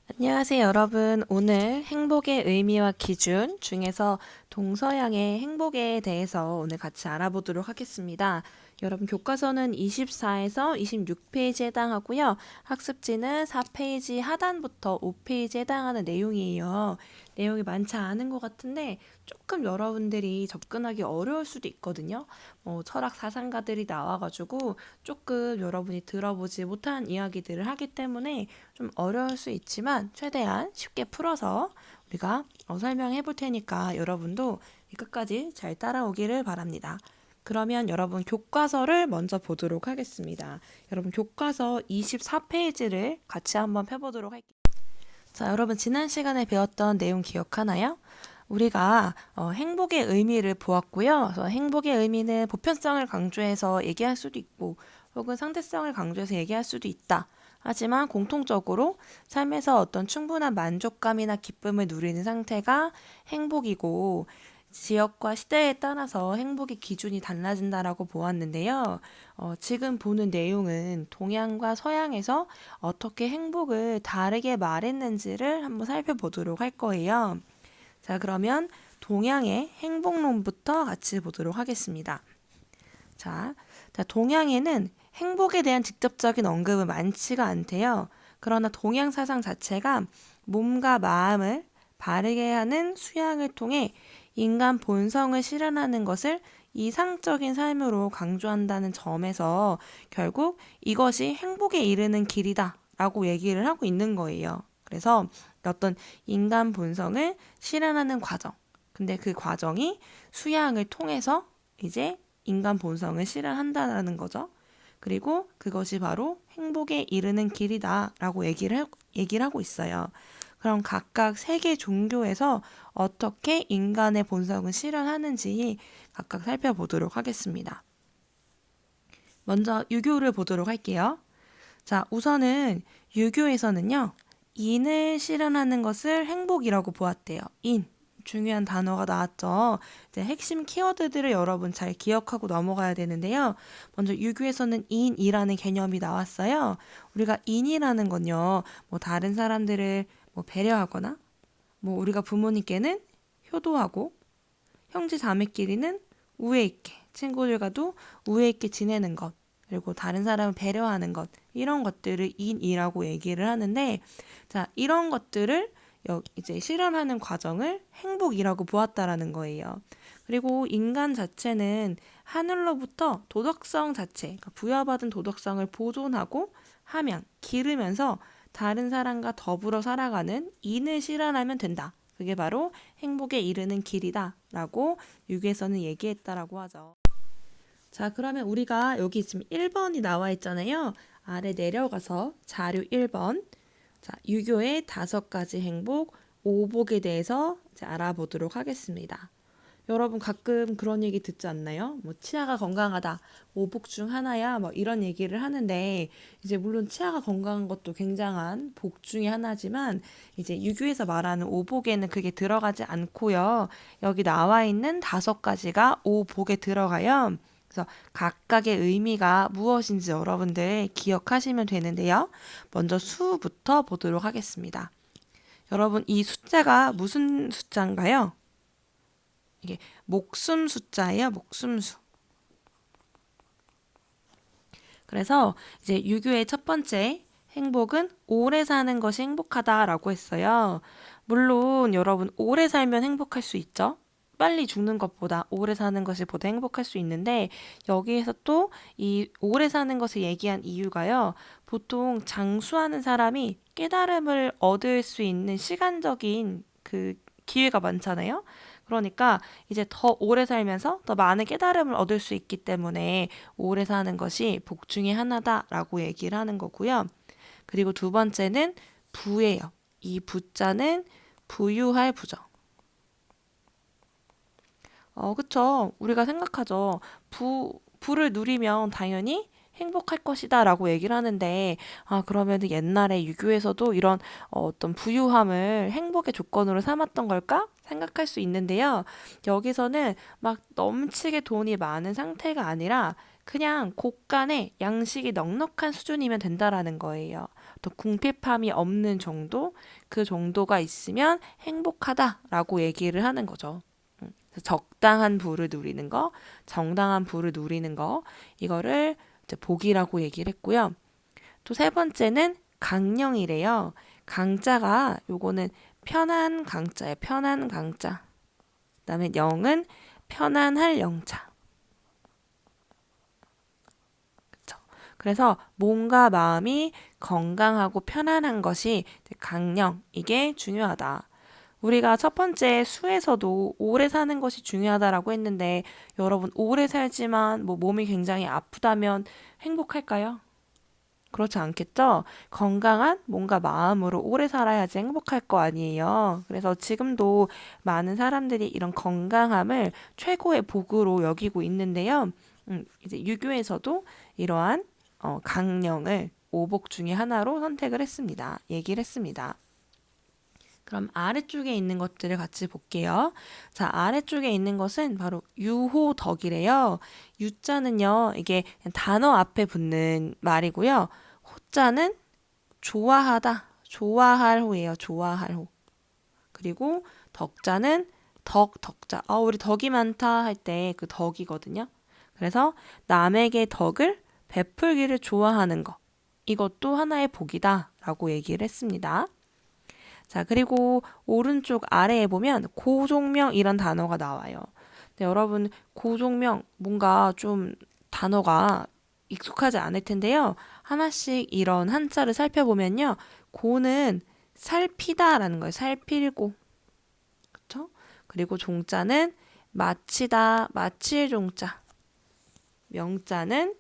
안녕하세요, 여러분. 오늘 행복의 의미와 기준 중에서 동서양의 행복에 대해서 오늘 같이 알아보도록 하겠습니다. 여러분, 교과서는 24에서 26페이지에 해당하고요. 학습지는 4페이지 하단부터 5페이지에 해당하는 내용이에요. 내용이 많지 않은 것 같은데 조금 여러분들이 접근하기 어려울 수도 있거든요. 철학 사상가들이 나와가지고 조금 여러분이 들어보지 못한 이야기들을 하기 때문에 좀 어려울 수 있지만 최대한 쉽게 풀어서 우리가 설명해 볼 테니까 여러분도 끝까지 잘 따라오기를 바랍니다. 그러면 여러분 교과서를 먼저 보도록 하겠습니다. 여러분 교과서 24페이지를 같이 한번 펴보도록 할게요. 자, 여러분 지난 시간에 배웠던 내용 기억하나요? 우리가 행복의 의미를 보았고요. 그래서 행복의 의미는 보편성을 강조해서 얘기할 수도 있고 혹은 상대성을 강조해서 얘기할 수도 있다. 하지만 공통적으로 삶에서 어떤 충분한 만족감이나 기쁨을 누리는 상태가 행복이고 지역과 시대에 따라서 행복의 기준이 달라진다라고 보았는데요. 지금 보는 내용은 동양과 서양에서 어떻게 행복을 다르게 말했는지를 한번 살펴보도록 할 거예요. 자, 그러면 동양의 행복론부터 같이 보도록 하겠습니다. 자, 동양에는 행복에 대한 직접적인 언급은 많지가 않대요. 그러나 동양 사상 자체가 몸과 마음을 바르게 하는 수양을 통해 인간 본성을 실현하는 것을 이상적인 삶으로 강조한다는 점에서 결국 이것이 행복에 이르는 길이다 라고 얘기를 하고 있는 거예요. 그래서 어떤 인간 본성을 실현하는 과정. 근데 그 과정이 수양을 통해서 이제 인간 본성을 실현한다는 거죠. 그리고 그것이 바로 행복에 이르는 길이다라고 얘기를 하고 있어요. 그럼 각각 세계 종교에서 어떻게 인간의 본성을 실현하는지 각각 살펴보도록 하겠습니다. 먼저 유교를 보도록 할게요. 자, 우선은 유교에서는요, 인을 실현하는 것을 행복이라고 보았대요. 인. 중요한 단어가 나왔죠. 이제 핵심 키워드들을 여러분 잘 기억하고 넘어가야 되는데요. 먼저 유교에서는 인이라는 개념이 나왔어요. 우리가 인이라는 건요, 다른 사람들을 배려하거나, 우리가 부모님께는 효도하고, 형제 자매끼리는 우애 있게, 친구들과도 우애 있게 지내는 것, 그리고 다른 사람을 배려하는 것, 이런 것들을 인이라고 얘기를 하는데, 자, 이런 것들을 이제 실현하는 과정을 행복이라고 보았다라는 거예요. 그리고 인간 자체는 하늘로부터 도덕성 자체, 그러니까 부여받은 도덕성을 보존하고 하면, 기르면서 다른 사람과 더불어 살아가는 인을 실현하면 된다. 그게 바로 행복에 이르는 길이다 라고 유교에서는 얘기했다라고 하죠. 자, 그러면 우리가 여기 지금 1번이 나와 있잖아요. 아래 내려가서 자료 1번. 자, 유교의 5가지 행복, 오복에 대해서 이제 알아보도록 하겠습니다. 여러분 가끔 그런 얘기 듣지 않나요? 치아가 건강하다, 오복 중 하나야, 이런 얘기를 하는데, 이제 물론 치아가 건강한 것도 굉장한 복 중에 하나지만, 이제 유교에서 말하는 오복에는 그게 들어가지 않고요. 여기 나와 있는 5가지가 오복에 들어가요. 그래서 각각의 의미가 무엇인지 여러분들 기억하시면 되는데요. 먼저 수부터 보도록 하겠습니다. 여러분, 이 숫자가 무슨 숫자인가요? 이게 목숨 숫자예요. 목숨 수. 그래서 이제 유교의 첫 번째 행복은 오래 사는 것이 행복하다라고 했어요. 물론 여러분 오래 살면 행복할 수 있죠. 빨리 죽는 것보다 오래 사는 것이 보다 행복할 수 있는데 여기에서 또 이 오래 사는 것을 얘기한 이유가요. 보통 장수하는 사람이 깨달음을 얻을 수 있는 시간적인 그 기회가 많잖아요. 그러니까 이제 더 오래 살면서 더 많은 깨달음을 얻을 수 있기 때문에 오래 사는 것이 복 중의 하나다라고 얘기를 하는 거고요. 그리고 두 번째는 부예요. 이 부자는 부유할 부죠. 그쵸. 우리가 생각하죠. 부를 누리면 당연히 행복할 것이다 라고 얘기를 하는데, 그러면 옛날에 유교에서도 이런 어떤 부유함을 행복의 조건으로 삼았던 걸까? 생각할 수 있는데요. 여기서는 막 넘치게 돈이 많은 상태가 아니라 그냥 곳간에 양식이 넉넉한 수준이면 된다라는 거예요. 또 궁핍함이 없는 정도, 그 정도가 있으면 행복하다라고 얘기를 하는 거죠. 그래서 적당한 부를 누리는 거, 정당한 부를 누리는 거, 이거를 이제 복이라고 얘기를 했고요. 또 세 번째는 강령이래요. 강자가 요거는 편한 강자예요. 편한 강자. 그다음에 영은 편안할 영자. 그쵸? 그래서 몸과 마음이 건강하고 편안한 것이 강령, 이게 중요하다. 우리가 첫 번째 수에서도 오래 사는 것이 중요하다라고 했는데 여러분 오래 살지만 뭐 몸이 굉장히 아프다면 행복할까요? 그렇지 않겠죠? 건강한 몸과 마음으로 오래 살아야지 행복할 거 아니에요. 그래서 지금도 많은 사람들이 이런 건강함을 최고의 복으로 여기고 있는데요. 이제 유교에서도 이러한 강령을 오복 중에 하나로 선택을 했습니다. 얘기를 했습니다. 그럼 아래쪽에 있는 것들을 같이 볼게요. 자, 아래쪽에 있는 것은 바로 유호덕이래요. 유자는요, 이게 단어 앞에 붙는 말이고요. 호자는 좋아하다, 좋아할 호예요. 좋아할 호. 그리고 덕자는 덕자. 우리 덕이 많다 할 때 그 덕이거든요. 그래서 남에게 덕을 베풀기를 좋아하는 것. 이것도 하나의 복이다라고 얘기를 했습니다. 자, 그리고 오른쪽 아래에 보면 고종명이란 단어가 나와요. 근데 여러분, 고종명 뭔가 좀 단어가 익숙하지 않을 텐데요. 하나씩 이런 한자를 살펴보면요. 고는 살피다라는 거예요. 살필고. 그쵸? 그리고 종자는 마치다, 마칠 종자. 명자는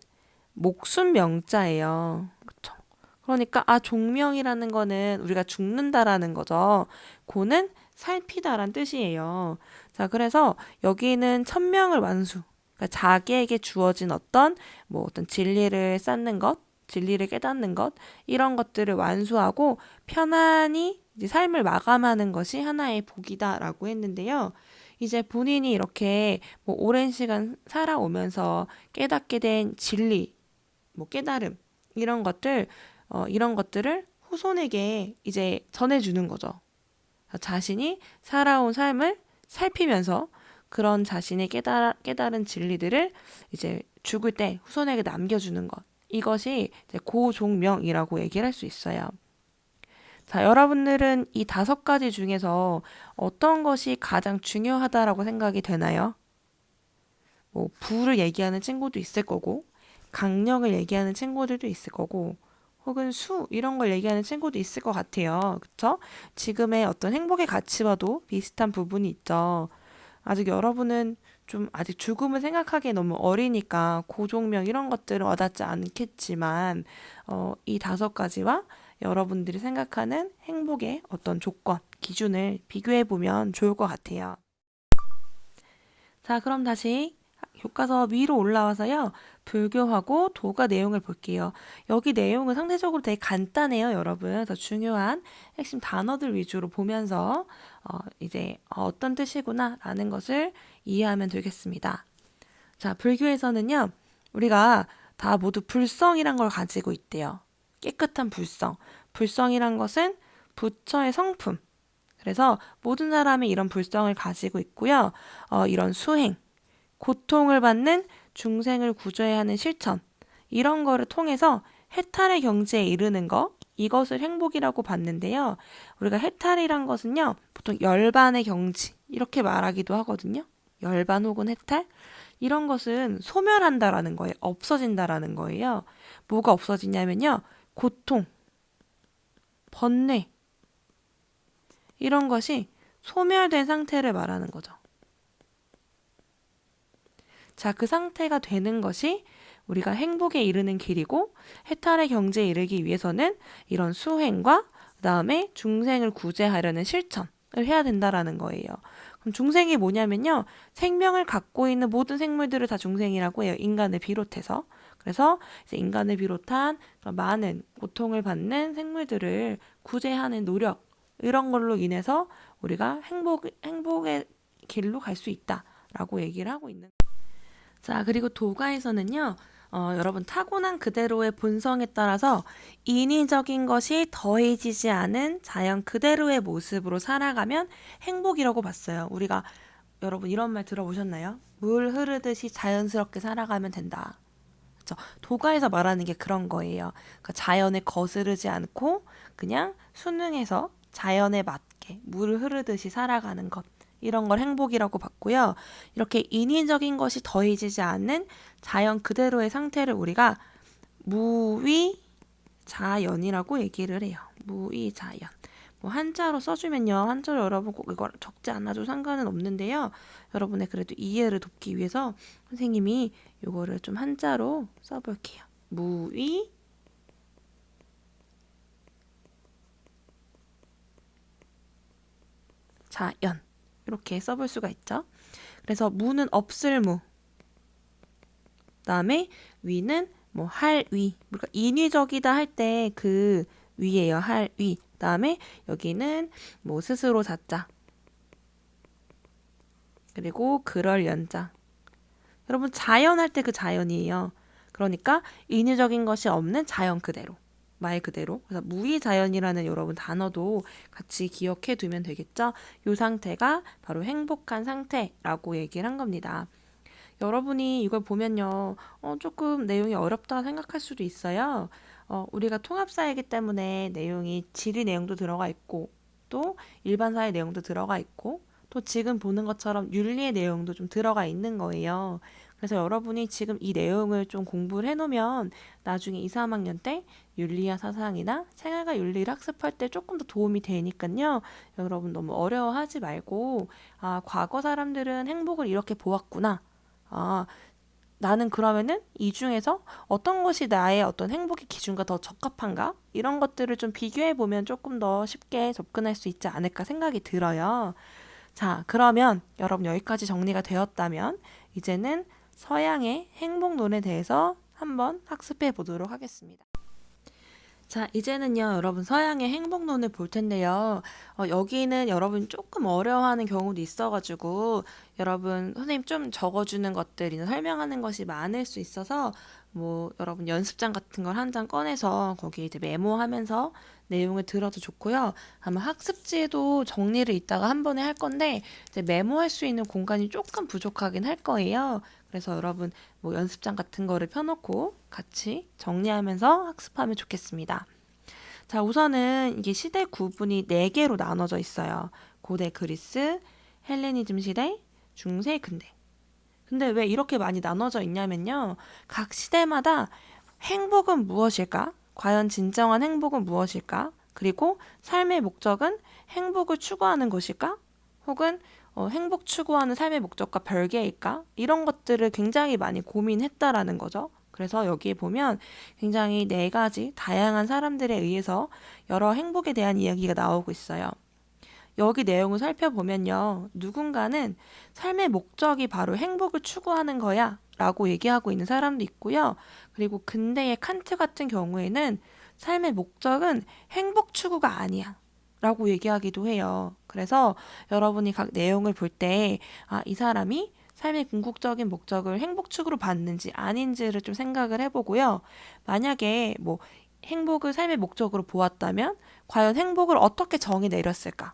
목숨 명자예요. 그쵸? 그러니까 종명이라는 거는 우리가 죽는다라는 거죠. 고는 살피다란 뜻이에요. 자, 그래서 여기는 천명을 완수. 그러니까 자기에게 주어진 어떤 진리를 쌓는 것, 진리를 깨닫는 것, 이런 것들을 완수하고 편안히 이제 삶을 마감하는 것이 하나의 복이다라고 했는데요. 이제 본인이 이렇게 뭐 오랜 시간 살아오면서 깨닫게 된 진리, 뭐 깨달음, 이런 것들을 후손에게 이제 전해주는 거죠. 자신이 살아온 삶을 살피면서 그런 자신의 깨달은 진리들을 이제 죽을 때 후손에게 남겨주는 것. 이것이 이제 고종명이라고 얘기를 할 수 있어요. 자, 여러분들은 이 5가지 중에서 어떤 것이 가장 중요하다라고 생각이 되나요? 뭐, 부를 얘기하는 친구도 있을 거고, 강령을 얘기하는 친구들도 있을 거고, 혹은 수 이런 걸 얘기하는 친구도 있을 것 같아요. 그쵸? 지금의 어떤 행복의 가치와도 비슷한 부분이 있죠. 아직 여러분은 좀 아직 죽음을 생각하기에 너무 어리니까 고종명 이런 것들은 와닿지 않겠지만 이 5가지와 여러분들이 생각하는 행복의 어떤 조건, 기준을 비교해 보면 좋을 것 같아요. 자, 그럼 다시 교과서 위로 올라와서요. 불교하고 도가 내용을 볼게요. 여기 내용은 상대적으로 되게 간단해요, 여러분. 그래서 중요한 핵심 단어들 위주로 보면서 이제 어떤 뜻이구나라는 것을 이해하면 되겠습니다. 자, 불교에서는요. 우리가 다 모두 불성이란 걸 가지고 있대요. 깨끗한 불성. 불성이란 것은 부처의 성품. 그래서 모든 사람이 이런 불성을 가지고 있고요. 이런 수행, 고통을 받는 중생을 구조해야 하는 실천, 이런 거를 통해서 해탈의 경지에 이르는 거, 이것을 행복이라고 봤는데요. 우리가 해탈이란 것은요, 보통 열반의 경지, 이렇게 말하기도 하거든요. 열반 혹은 해탈? 이런 것은 소멸한다라는 거예요. 없어진다라는 거예요. 뭐가 없어지냐면요. 고통, 번뇌, 이런 것이 소멸된 상태를 말하는 거죠. 자, 그 상태가 되는 것이 우리가 행복에 이르는 길이고 해탈의 경지에 이르기 위해서는 이런 수행과 그다음에 중생을 구제하려는 실천을 해야 된다라는 거예요. 그럼 중생이 뭐냐면요. 생명을 갖고 있는 모든 생물들을 다 중생이라고 해요. 인간을 비롯해서. 그래서 이제 인간을 비롯한 많은 고통을 받는 생물들을 구제하는 노력, 이런 걸로 인해서 우리가 행복의 길로 갈 수 있다라고 얘기를 하고 있는. 자, 그리고 도가에서는요, 여러분 타고난 그대로의 본성에 따라서 인위적인 것이 더해지지 않은 자연 그대로의 모습으로 살아가면 행복이라고 봤어요. 우리가 여러분 이런 말 들어보셨나요? 물 흐르듯이 자연스럽게 살아가면 된다. 그렇죠? 도가에서 말하는 게 그런 거예요. 그러니까 자연에 거스르지 않고 그냥 순응해서 자연에 맞게 물 흐르듯이 살아가는 것. 이런 걸 행복이라고 봤고요. 이렇게 인위적인 것이 더해지지 않는 자연 그대로의 상태를 우리가 무위자연이라고 얘기를 해요. 무위자연. 뭐 한자로 써주면요. 한자로 여러분 꼭 이걸 적지 않아도 상관은 없는데요. 여러분의 그래도 이해를 돕기 위해서 선생님이 이거를 좀 한자로 써볼게요. 무위자연. 이렇게 써볼 수가 있죠. 그래서 무는 없을 무. 그다음에 위는 뭐 할 위. 그러니까 인위적이다 할 때 그 위예요. 할 위. 그다음에 여기는 뭐 스스로 자자. 그리고 그럴 연자. 여러분 자연 할 때 그 자연이에요. 그러니까 인위적인 것이 없는 자연 그대로. 말 그대로. 그래서 무위자연이라는 여러분 단어도 같이 기억해 두면 되겠죠? 이 상태가 바로 행복한 상태라고 얘기를 한 겁니다. 여러분이 이걸 보면요, 조금 내용이 어렵다 생각할 수도 있어요. 우리가 통합사이기 때문에 내용이 지리 내용도 들어가 있고, 또 일반사의 내용도 들어가 있고, 또 지금 보는 것처럼 윤리의 내용도 좀 들어가 있는 거예요. 그래서 여러분이 지금 이 내용을 좀 공부를 해놓으면 나중에 2, 3학년 때 윤리와 사상이나 생활과 윤리를 학습할 때 조금 더 도움이 되니까요. 여러분 너무 어려워하지 말고, 아, 과거 사람들은 행복을 이렇게 보았구나. 아, 나는 그러면은 이 중에서 어떤 것이 나의 어떤 행복의 기준과 더 적합한가? 이런 것들을 좀 비교해 보면 조금 더 쉽게 접근할 수 있지 않을까 생각이 들어요. 자, 그러면 여러분 여기까지 정리가 되었다면 이제는 서양의 행복론에 대해서 한번 학습해 보도록 하겠습니다. 자, 이제는요, 여러분 서양의 행복론을 볼 텐데요. 여기는 여러분 조금 어려워하는 경우도 있어가지고, 여러분 선생님 좀 적어주는 것들이나 설명하는 것이 많을 수 있어서, 뭐, 여러분 연습장 같은 걸 한 장 꺼내서 거기에 이제 메모하면서 내용을 들어도 좋고요. 아마 학습지에도 정리를 이따가 한 번에 할 건데, 이제 메모할 수 있는 공간이 조금 부족하긴 할 거예요. 그래서 여러분 뭐 연습장 같은 거를 펴놓고 같이 정리하면서 학습하면 좋겠습니다. 자, 우선은 이게 시대 구분이 4개로 나눠져 있어요. 고대 그리스, 헬레니즘 시대, 중세, 근대. 근데 왜 이렇게 많이 나눠져 있냐면요. 각 시대마다 행복은 무엇일까? 과연 진정한 행복은 무엇일까? 그리고 삶의 목적은 행복을 추구하는 것일까? 혹은 행복 추구하는 삶의 목적과 별개일까? 이런 것들을 굉장히 많이 고민했다라는 거죠. 그래서 여기에 보면 굉장히 4가지 다양한 사람들에 의해서 여러 행복에 대한 이야기가 나오고 있어요. 여기 내용을 살펴보면요. 누군가는 삶의 목적이 바로 행복을 추구하는 거야 라고 얘기하고 있는 사람도 있고요. 그리고 근대의 칸트 같은 경우에는 삶의 목적은 행복 추구가 아니야 라고 얘기하기도 해요. 그래서 여러분이 각 내용을 볼 때, 아, 이 사람이 삶의 궁극적인 목적을 행복 추구로 봤는지 아닌지를 좀 생각을 해보고요. 만약에 뭐 행복을 삶의 목적으로 보았다면 과연 행복을 어떻게 정의 내렸을까?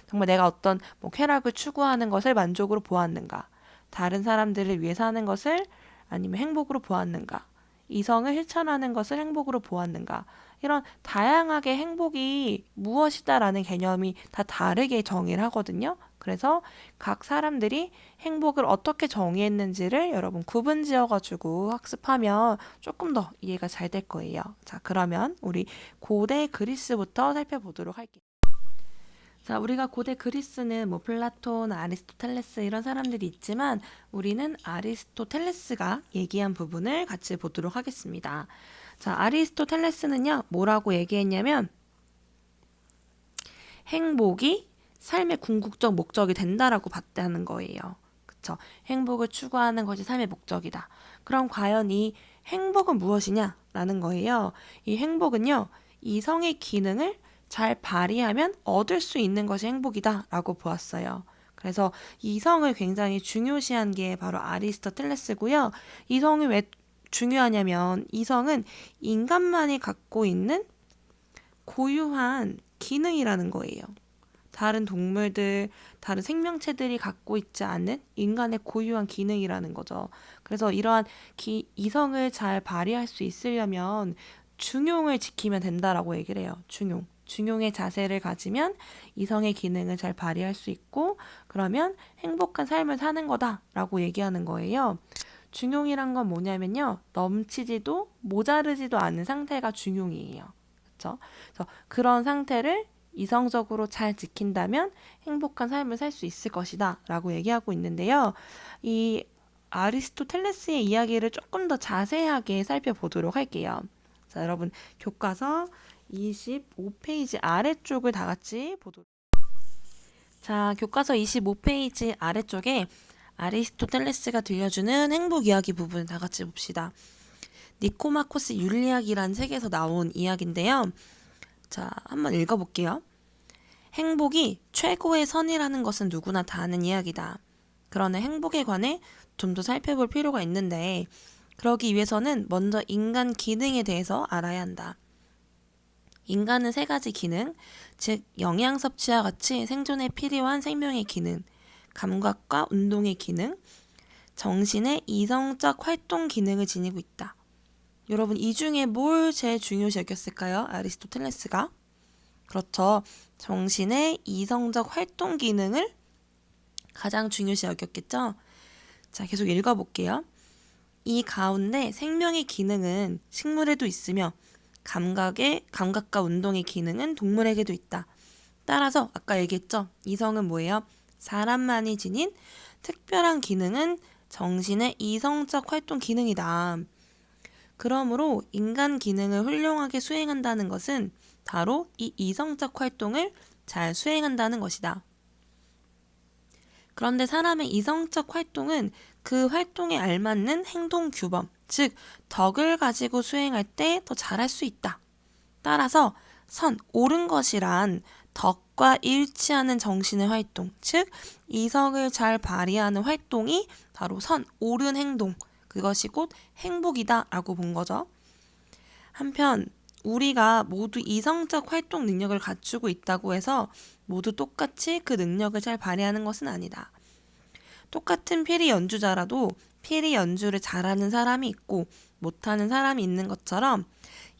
정말 내가 어떤 뭐 쾌락을 추구하는 것을 만족으로 보았는가? 다른 사람들을 위해 사는 것을 아니면 행복으로 보았는가? 이성을 실천하는 것을 행복으로 보았는가? 이런 다양하게 행복이 무엇이다라는 개념이 다 다르게 정의를 하거든요. 그래서 각 사람들이 행복을 어떻게 정의했는지를 여러분 구분 지어가지고 학습하면 조금 더 이해가 잘 될 거예요. 자, 그러면 우리 고대 그리스부터 살펴보도록 할게요. 자, 우리가 고대 그리스는 뭐 플라톤, 아리스토텔레스 이런 사람들이 있지만 우리는 아리스토텔레스가 얘기한 부분을 같이 보도록 하겠습니다. 자, 아리스토텔레스는요, 뭐라고 얘기했냐면 행복이 삶의 궁극적 목적이 된다라고 봤다는 거예요. 그쵸? 행복을 추구하는 것이 삶의 목적이다. 그럼 과연 이 행복은 무엇이냐라는 거예요. 이 행복은요, 이성의 기능을 잘 발휘하면 얻을 수 있는 것이 행복이다 라고 보았어요. 그래서 이성을 굉장히 중요시한 게 바로 아리스토텔레스고요. 이성이 왜 중요하냐면 이성은 인간만이 갖고 있는 고유한 기능이라는 거예요. 다른 동물들, 다른 생명체들이 갖고 있지 않은 인간의 고유한 기능이라는 거죠. 그래서 이러한 이성을 잘 발휘할 수 있으려면 중용을 지키면 된다라고 얘기를 해요. 중용의 자세를 가지면 이성의 기능을 잘 발휘할 수 있고 그러면 행복한 삶을 사는 거다라고 얘기하는 거예요. 중용이란 건 뭐냐면요. 넘치지도 모자르지도 않은 상태가 중용이에요. 그렇죠? 그래서 그런 상태를 이성적으로 잘 지킨다면 행복한 삶을 살 수 있을 것이다 라고 얘기하고 있는데요. 이 아리스토텔레스의 이야기를 조금 더 자세하게 살펴보도록 할게요. 자, 여러분 교과서 25페이지 아래쪽을 다 같이 보도록. 자, 교과서 25페이지 아래쪽에 아리스토텔레스가 들려주는 행복 이야기 부분 다 같이 봅시다. 니코마코스 윤리학이라는 책에서 나온 이야기인데요. 자, 한번 읽어볼게요. 행복이 최고의 선이라는 것은 누구나 다 아는 이야기다. 그러나 행복에 관해 좀 더 살펴볼 필요가 있는데 그러기 위해서는 먼저 인간 기능에 대해서 알아야 한다. 인간은 3가지 기능, 즉 영양 섭취와 같이 생존에 필요한 생명의 기능, 감각과 운동의 기능, 정신의 이성적 활동 기능을 지니고 있다. 여러분 이 중에 뭘 제일 중요시 여겼을까요? 아리스토텔레스가? 그렇죠. 정신의 이성적 활동 기능을 가장 중요시 여겼겠죠? 자, 계속 읽어볼게요. 이 가운데 생명의 기능은 식물에도 있으며 감각과 운동의 기능은 동물에게도 있다. 따라서 아까 얘기했죠? 이성은 뭐예요? 사람만이 지닌 특별한 기능은 정신의 이성적 활동 기능이다. 그러므로 인간 기능을 훌륭하게 수행한다는 것은 바로 이 이성적 활동을 잘 수행한다는 것이다. 그런데 사람의 이성적 활동은 그 활동에 알맞는 행동 규범, 즉 덕을 가지고 수행할 때 더 잘할 수 있다. 따라서 옳은 것이란 덕과 일치하는 정신의 활동, 즉 이성을 잘 발휘하는 활동이 바로 옳은 행동, 그것이 곧 행복이다 라고 본 거죠. 한편 우리가 모두 이성적 활동 능력을 갖추고 있다고 해서 모두 똑같이 그 능력을 잘 발휘하는 것은 아니다. 똑같은 피리 연주자라도 피리 연주를 잘하는 사람이 있고 못하는 사람이 있는 것처럼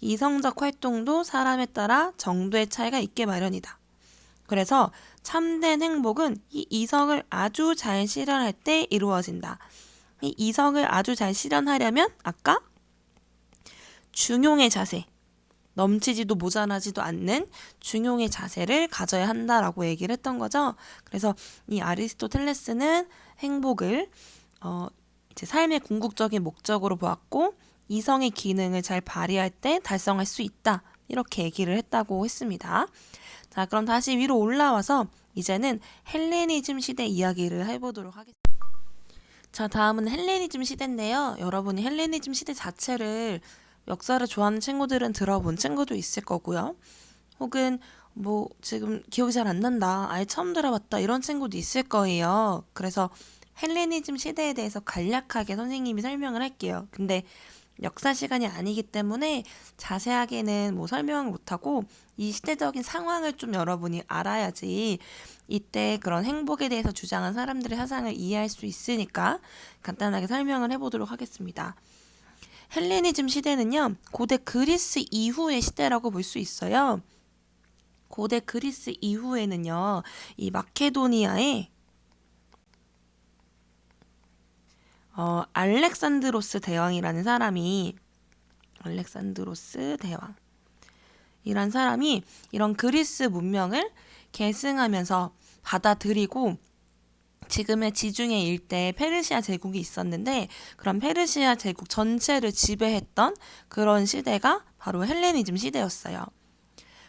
이성적 활동도 사람에 따라 정도의 차이가 있게 마련이다. 그래서 참된 행복은 이 이성을 아주 잘 실현할 때 이루어진다. 이 이성을 아주 잘 실현하려면 아까 중용의 자세, 넘치지도 모자라지도 않는 중용의 자세를 가져야 한다라고 얘기를 했던 거죠. 그래서 이 아리스토텔레스는 행복을 이제 삶의 궁극적인 목적으로 보았고 이성의 기능을 잘 발휘할 때 달성할 수 있다. 이렇게 얘기를 했다고 했습니다. 자, 그럼 다시 위로 올라와서 이제는 헬레니즘 시대 이야기를 해보도록 하겠습니다. 자, 다음은 헬레니즘 시대인데요. 여러분이 헬레니즘 시대 자체를 역사를 좋아하는 친구들은 들어본 친구도 있을 거고요. 혹은 뭐 지금 기억이 잘 안 난다, 아예 처음 들어봤다 이런 친구도 있을 거예요. 그래서 헬레니즘 시대에 대해서 간략하게 선생님이 설명을 할게요. 근데 역사 시간이 아니기 때문에 자세하게는 뭐 설명을 못하고 이 시대적인 상황을 좀 여러분이 알아야지 이때 그런 행복에 대해서 주장한 사람들의 사상을 이해할 수 있으니까 간단하게 설명을 해보도록 하겠습니다. 헬레니즘 시대는요, 고대 그리스 이후의 시대라고 볼 수 있어요. 고대 그리스 이후에는요, 이 마케도니아의 알렉산드로스 대왕이라는 사람이 이란 사람이 이런 그리스 문명을 계승하면서 받아들이고 지금의 지중해 일대에 페르시아 제국이 있었는데 그런 페르시아 제국 전체를 지배했던 그런 시대가 바로 헬레니즘 시대였어요.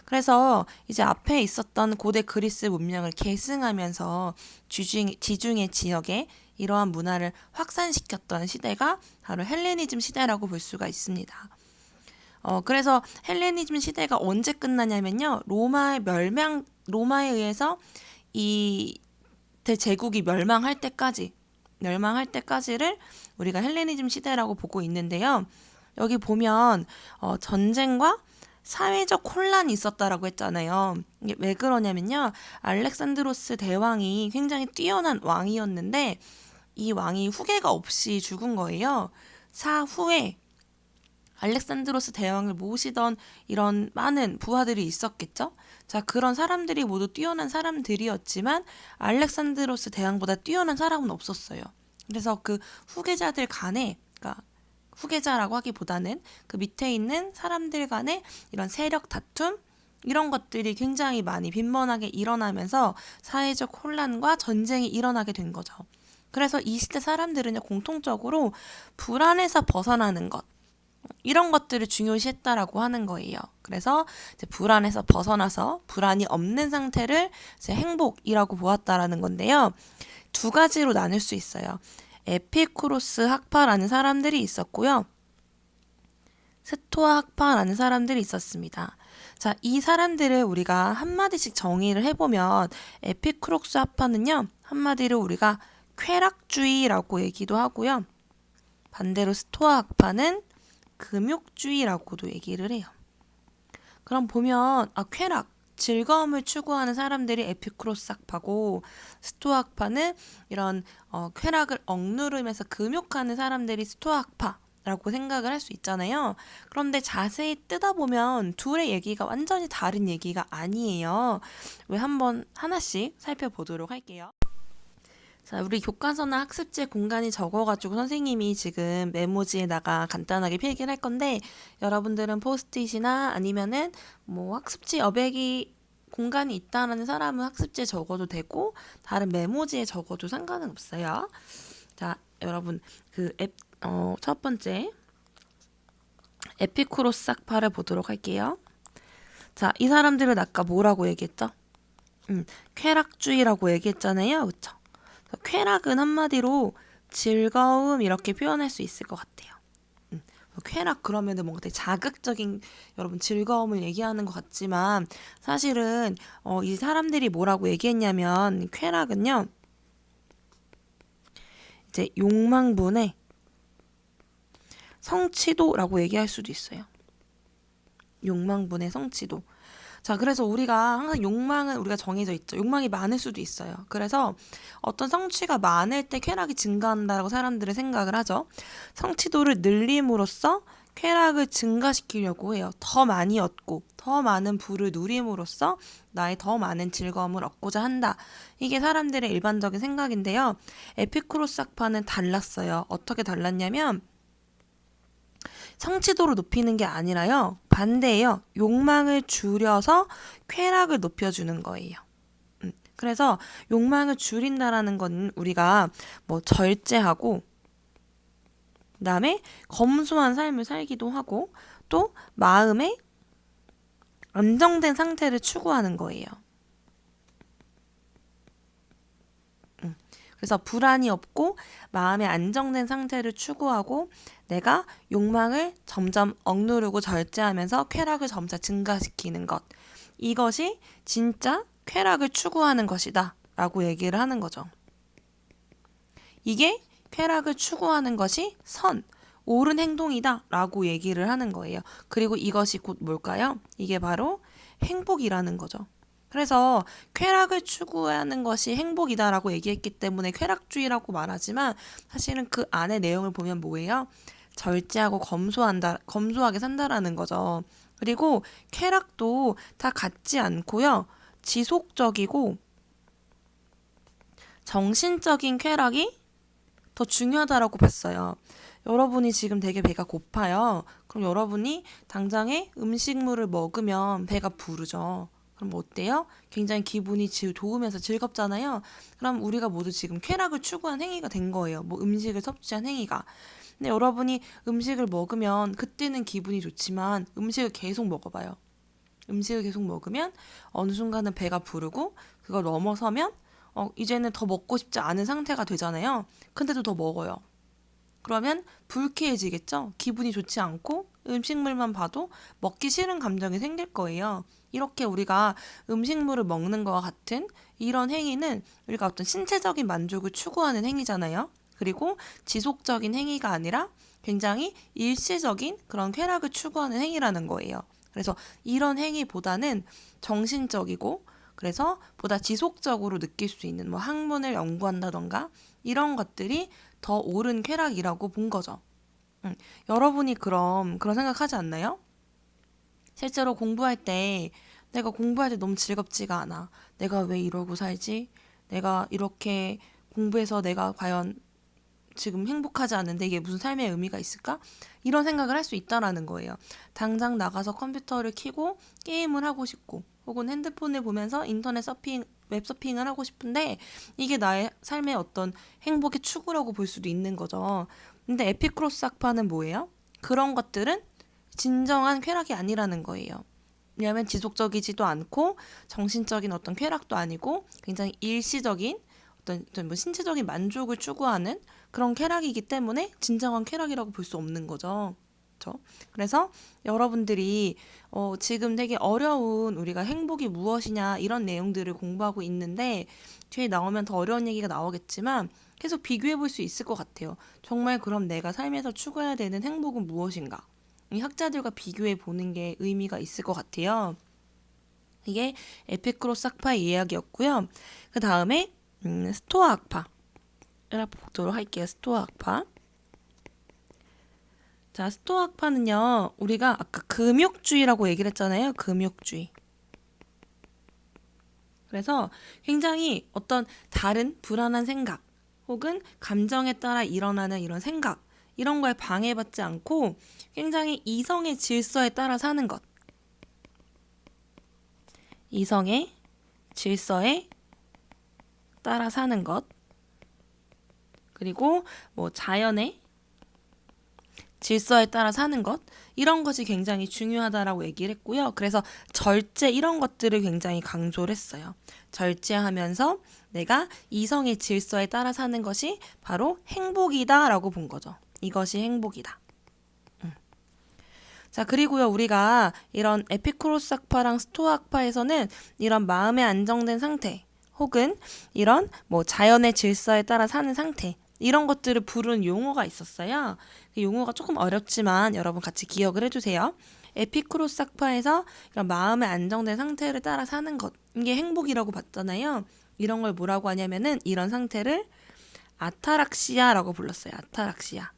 그래서 이제 앞에 있었던 고대 그리스 문명을 계승하면서 지중해 지역에 이러한 문화를 확산시켰던 시대가 바로 헬레니즘 시대라고 볼 수가 있습니다. 그래서 헬레니즘 시대가 언제 끝나냐면요, 로마에 의해서 이 대제국이 멸망할 때까지 멸망할 때까지를 우리가 헬레니즘 시대라고 보고 있는데요. 여기 보면 전쟁과 사회적 혼란이 있었다라고 했잖아요. 이게 왜 그러냐면요. 알렉산드로스 대왕이 굉장히 뛰어난 왕이었는데 이 왕이 후계가 없이 죽은 거예요. 사후에 알렉산드로스 대왕을 모시던 이런 많은 부하들이 있었겠죠? 자, 그런 사람들이 모두 뛰어난 사람들이었지만 알렉산드로스 대왕보다 뛰어난 사람은 없었어요. 그래서 그 후계자들 간에, 그러니까 후계자라고 하기보다는 그 밑에 있는 사람들 간의 이런 세력 다툼, 이런 것들이 굉장히 많이 빈번하게 일어나면서 사회적 혼란과 전쟁이 일어나게 된 거죠. 그래서 이 시대 사람들은 공통적으로 불안에서 벗어나는 것, 이런 것들을 중요시했다라고 하는 거예요. 그래서 이제 불안에서 벗어나서 불안이 없는 상태를 이제 행복이라고 보았다라는 건데요. 두 가지로 나눌 수 있어요. 에피쿠로스 학파라는 사람들이 있었고요. 스토아 학파라는 사람들이 있었습니다. 자, 이 사람들을 우리가 한마디씩 정의를 해보면 에피쿠로스 학파는요. 한마디로 우리가 쾌락주의라고 얘기도 하고요. 반대로 스토아 학파는 금욕주의라고도 얘기를 해요. 그럼 보면 쾌락, 즐거움을 추구하는 사람들이 에피쿠로스 학파고 스토아 학파는 이런 쾌락을 억누르면서 금욕하는 사람들이 스토아 학파라고 생각을 할 수 있잖아요. 그런데 자세히 뜯어보면 둘의 얘기가 완전히 다른 얘기가 아니에요. 왜 한번 하나씩 살펴보도록 할게요. 자, 우리 교과서나 학습지 공간이 적어가지고 선생님이 지금 메모지에다가 간단하게 필기를 할 건데 여러분들은 포스트잇이나 아니면은 뭐 학습지 여백이 공간이 있다라는 사람은 학습지에 적어도 되고 다른 메모지에 적어도 상관은 없어요. 자, 여러분 첫 번째 에피쿠로스 학파를 보도록 할게요. 자, 이 사람들은 아까 뭐라고 얘기했죠? 쾌락주의라고 얘기했잖아요. 그쵸? 쾌락은 한마디로 즐거움 이렇게 표현할 수 있을 것 같아요. 쾌락 그러면은 뭔가 되게 자극적인 여러분 즐거움을 얘기하는 것 같지만 사실은 이 사람들이 뭐라고 얘기했냐면 쾌락은요 이제 욕망분의 성취도라고 얘기할 수도 있어요. 욕망분의 성취도. 자, 그래서 우리가 항상 욕망은 우리가 정해져 있죠. 욕망이 많을 수도 있어요. 그래서 어떤 성취가 많을 때 쾌락이 증가한다고 사람들은 생각을 하죠. 성취도를 늘림으로써 쾌락을 증가시키려고 해요. 더 많이 얻고 더 많은 부를 누림으로써 나의 더 많은 즐거움을 얻고자 한다. 이게 사람들의 일반적인 생각인데요. 에피쿠로스 학파는 달랐어요. 어떻게 달랐냐면 성취도를 높이는 게 아니라요. 반대예요. 욕망을 줄여서 쾌락을 높여주는 거예요. 그래서 욕망을 줄인다라는 건 우리가 뭐 절제하고 그다음에 검소한 삶을 살기도 하고 또 마음의 안정된 상태를 추구하는 거예요. 그래서 불안이 없고 마음의 안정된 상태를 추구하고 내가 욕망을 점점 억누르고 절제하면서 쾌락을 점차 증가시키는 것. 이것이 진짜 쾌락을 추구하는 것이다 라고 얘기를 하는 거죠. 이게 쾌락을 추구하는 것이 옳은 행동이다 라고 얘기를 하는 거예요. 그리고 이것이 곧 뭘까요? 이게 바로 행복이라는 거죠. 그래서 쾌락을 추구하는 것이 행복이다라고 얘기했기 때문에 쾌락주의라고 말하지만 사실은 그 안에 내용을 보면 뭐예요? 절제하고 검소하게 산다라는 거죠. 그리고 쾌락도 다 같지 않고요. 지속적이고 정신적인 쾌락이 더 중요하다라고 봤어요. 여러분이 지금 되게 배가 고파요. 그럼 여러분이 당장에 음식물을 먹으면 배가 부르죠. 그럼 어때요? 굉장히 기분이 좋으면서 즐겁잖아요. 그럼 우리가 모두 지금 쾌락을 추구한 행위가 된 거예요. 뭐 음식을 섭취한 행위가. 근데 여러분이 음식을 먹으면 그때는 기분이 좋지만 음식을 계속 먹어봐요. 음식을 계속 먹으면 어느 순간은 배가 부르고 그걸 넘어서면 이제는 더 먹고 싶지 않은 상태가 되잖아요. 근데도 더 먹어요. 그러면 불쾌해지겠죠? 기분이 좋지 않고 음식물만 봐도 먹기 싫은 감정이 생길 거예요. 이렇게 우리가 음식물을 먹는 것과 같은 이런 행위는 우리가 어떤 신체적인 만족을 추구하는 행위잖아요. 그리고 지속적인 행위가 아니라 굉장히 일시적인 그런 쾌락을 추구하는 행위라는 거예요. 그래서 이런 행위보다는 정신적이고 그래서 보다 지속적으로 느낄 수 있는 뭐 학문을 연구한다던가 이런 것들이 더 옳은 쾌락이라고 본 거죠. 여러분이 그럼 그런 생각하지 않나요? 실제로 공부할 때 내가 공부할 때 너무 즐겁지가 않아. 내가 왜 이러고 살지? 내가 이렇게 공부해서 내가 과연 지금 행복하지 않은데 이게 무슨 삶의 의미가 있을까? 이런 생각을 할 수 있다라는 거예요. 당장 나가서 컴퓨터를 켜고 게임을 하고 싶고 혹은 핸드폰을 보면서 인터넷 서핑, 웹서핑을 하고 싶은데 이게 나의 삶의 어떤 행복의 추구라고 볼 수도 있는 거죠. 근데 에피크로스 학파는 뭐예요? 그런 것들은 진정한 쾌락이 아니라는 거예요. 왜냐하면 지속적이지도 않고 정신적인 어떤 쾌락도 아니고 굉장히 일시적인 어떤 뭐 신체적인 만족을 추구하는 그런 쾌락이기 때문에 진정한 쾌락이라고 볼 수 없는 거죠. 그렇죠? 그래서 여러분들이 지금 되게 어려운 우리가 행복이 무엇이냐 이런 내용들을 공부하고 있는데 뒤에 나오면 더 어려운 얘기가 나오겠지만 계속 비교해 볼 수 있을 것 같아요. 정말 그럼 내가 삶에서 추구해야 되는 행복은 무엇인가? 이 학자들과 비교해 보는 게 의미가 있을 것 같아요. 이게 에피크로스 학파의 이야기였고요. 그 다음에 스토아 학파를 보도록 할게요. 스토아 학파. 자, 스토아 학파는요. 우리가 아까 금욕주의라고 얘기를 했잖아요. 금욕주의. 그래서 굉장히 어떤 다른 불안한 생각 혹은 감정에 따라 일어나는 이런 생각 이런 거에 방해받지 않고 굉장히 이성의 질서에 따라 사는 것. 이성의 질서에 따라 사는 것. 그리고 뭐 자연의 질서에 따라 사는 것. 이런 것이 굉장히 중요하다라고 얘기를 했고요. 그래서 절제 이런 것들을 굉장히 강조를 했어요. 절제하면서 내가 이성의 질서에 따라 사는 것이 바로 행복이다라고 본 거죠. 이것이 행복이다. 자, 그리고요, 우리가 이런 에피쿠로스 학파랑 스토아 학파에서는 이런 마음의 안정된 상태, 혹은 이런 뭐 자연의 질서에 따라 사는 상태, 이런 것들을 부르는 용어가 있었어요. 그 용어가 조금 어렵지만 여러분 같이 기억을 해주세요. 에피쿠로스 학파에서 이런 마음의 안정된 상태를 따라 사는 것, 이게 행복이라고 봤잖아요. 이런 걸 뭐라고 하냐면은 이런 상태를 아타락시아라고 불렀어요. 아타락시아.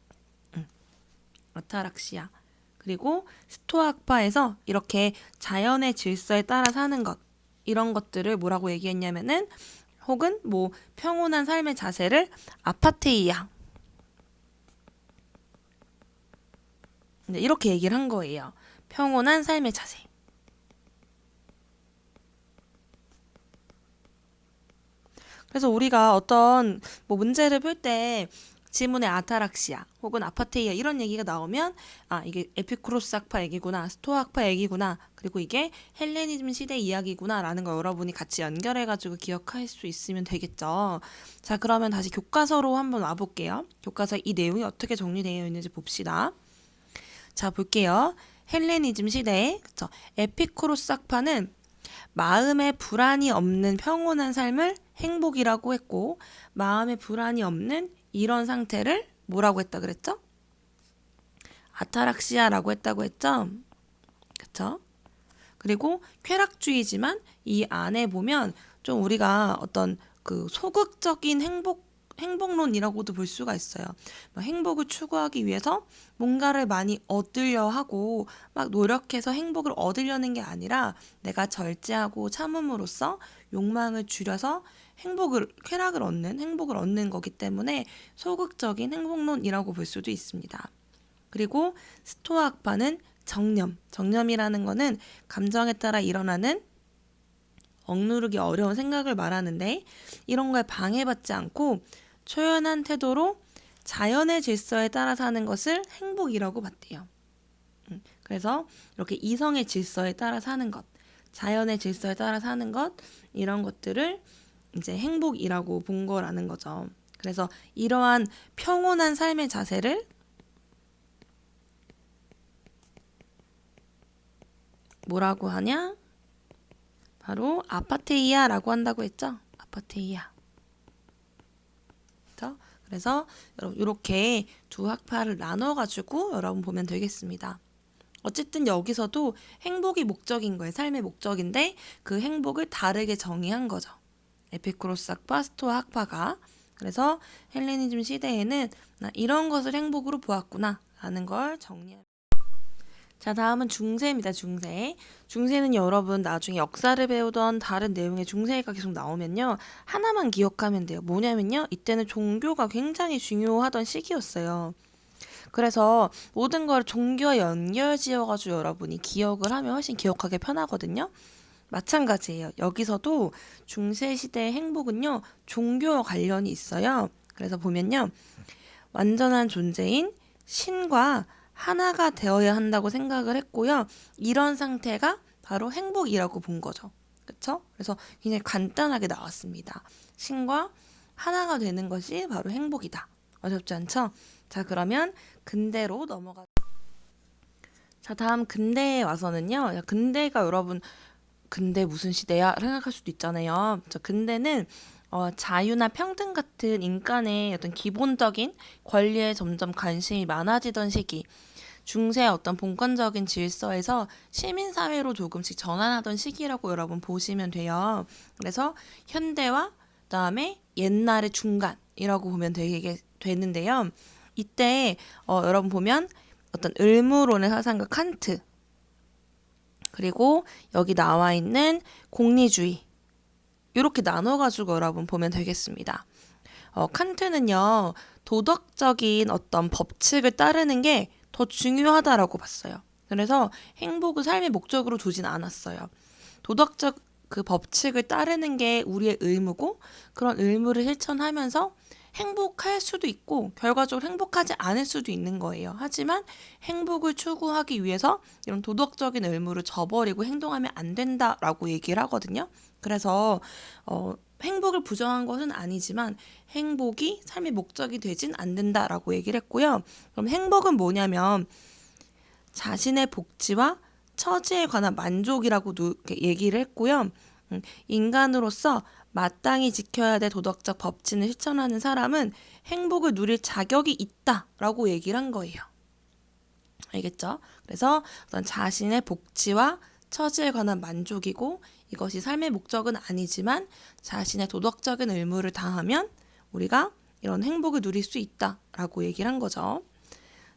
아타락시아. 그리고 스토아 학파에서 이렇게 자연의 질서에 따라 사는 것 이런 것들을 뭐라고 얘기했냐면은 혹은 뭐 평온한 삶의 자세를 아파테이아 이렇게 얘기를 한 거예요. 평온한 삶의 자세. 그래서 우리가 어떤 뭐 문제를 풀 때 지문에 아타락시아 혹은 아파테이아 이런 얘기가 나오면 아 이게 에피쿠로스 학파 얘기구나 스토아 학파 얘기구나 그리고 이게 헬레니즘 시대 이야기구나 라는 거 여러분이 같이 연결해가지고 기억할 수 있으면 되겠죠. 자 그러면 다시 교과서로 한번 와볼게요. 교과서 이 내용이 어떻게 정리되어 있는지 봅시다. 자 볼게요. 헬레니즘 시대 그쵸? 에피쿠로스 학파는 마음에 불안이 없는 평온한 삶을 행복이라고 했고 마음에 불안이 없는 이런 상태를 뭐라고 했다 그랬죠? 아타락시아라고 했다고 했죠? 그쵸? 그리고 쾌락주의지만 이 안에 보면 좀 우리가 어떤 그 소극적인 행복론이라고도 볼 수가 있어요. 행복을 추구하기 위해서 뭔가를 많이 얻으려 하고 막 노력해서 행복을 얻으려는 게 아니라 내가 절제하고 참음으로써 욕망을 줄여서 쾌락을 얻는, 행복을 얻는 거기 때문에 소극적인 행복론이라고 볼 수도 있습니다. 그리고 스토아 학파는 정념이라는 거는 감정에 따라 일어나는 억누르기 어려운 생각을 말하는데 이런 거에 방해받지 않고 초연한 태도로 자연의 질서에 따라 사는 것을 행복이라고 봤대요. 그래서 이렇게 이성의 질서에 따라 사는 것, 자연의 질서에 따라 사는 것 이런 것들을 이제 행복이라고 본 거라는 거죠. 그래서 이러한 평온한 삶의 자세를 뭐라고 하냐? 바로 아파테이아라고 한다고 했죠. 아파테이아. 그렇죠? 그래서 여러분 이렇게 두 학파를 나눠가지고 여러분 보면 되겠습니다. 어쨌든 여기서도 행복이 목적인 거예요. 삶의 목적인데 그 행복을 다르게 정의한 거죠. 에피쿠로스 학파, 스토아 학파가. 그래서 헬레니즘 시대에는 나 이런 것을 행복으로 보았구나 라는 걸 정리합니다. 자, 다음은 중세입니다. 중세. 중세는 여러분 나중에 역사를 배우던 다른 내용의 중세가 계속 나오면요. 하나만 기억하면 돼요. 뭐냐면요. 이때는 종교가 굉장히 중요하던 시기였어요. 그래서 모든 걸 종교와 연결지어가지고 여러분이 기억을 하면 훨씬 기억하기 편하거든요. 마찬가지예요. 여기서도 중세시대의 행복은요. 종교와 관련이 있어요. 그래서 보면요. 완전한 존재인 신과 하나가 되어야 한다고 생각을 했고요. 이런 상태가 바로 행복이라고 본 거죠. 그쵸? 그래서 굉장히 간단하게 나왔습니다. 신과 하나가 되는 것이 바로 행복이다. 어렵지 않죠? 자, 그러면 근대로 넘어가. 자, 다음 근대에 와서는요. 야, 근대가 여러분 근대 무슨 시대야? 생각할 수도 있잖아요. 자, 근대는 자유나 평등 같은 인간의 어떤 기본적인 권리에 점점 관심이 많아지던 시기. 중세의 어떤 본권적인 질서에서 시민사회로 조금씩 전환하던 시기라고 여러분 보시면 돼요. 그래서 현대와 그다음에 옛날의 중간이라고 보면 되는데요. 이때 여러분 보면 어떤 의무론의 사상가 칸트 그리고 여기 나와 있는 공리주의 이렇게 나눠가지고 여러분 보면 되겠습니다. 칸트는요 도덕적인 어떤 법칙을 따르는 게 더 중요하다라고 봤어요. 그래서 행복을 삶의 목적으로 두진 않았어요. 도덕적 그 법칙을 따르는 게 우리의 의무고 그런 의무를 실천하면서 행복할 수도 있고 결과적으로 행복하지 않을 수도 있는 거예요. 하지만 행복을 추구하기 위해서 이런 도덕적인 의무를 저버리고 행동하면 안 된다라고 얘기를 하거든요. 그래서 행복을 부정한 것은 아니지만 행복이 삶의 목적이 되진 않는다라고 얘기를 했고요. 그럼 행복은 뭐냐면 자신의 복지와 처지에 관한 만족이라고 얘기를 했고요. 인간으로서 마땅히 지켜야 될 도덕적 법칙을 실천하는 사람은 행복을 누릴 자격이 있다라고 얘기를 한 거예요. 알겠죠? 그래서 어떤 자신의 복지와 처지에 관한 만족이고 이것이 삶의 목적은 아니지만 자신의 도덕적인 의무를 다하면 우리가 이런 행복을 누릴 수 있다라고 얘기를 한 거죠.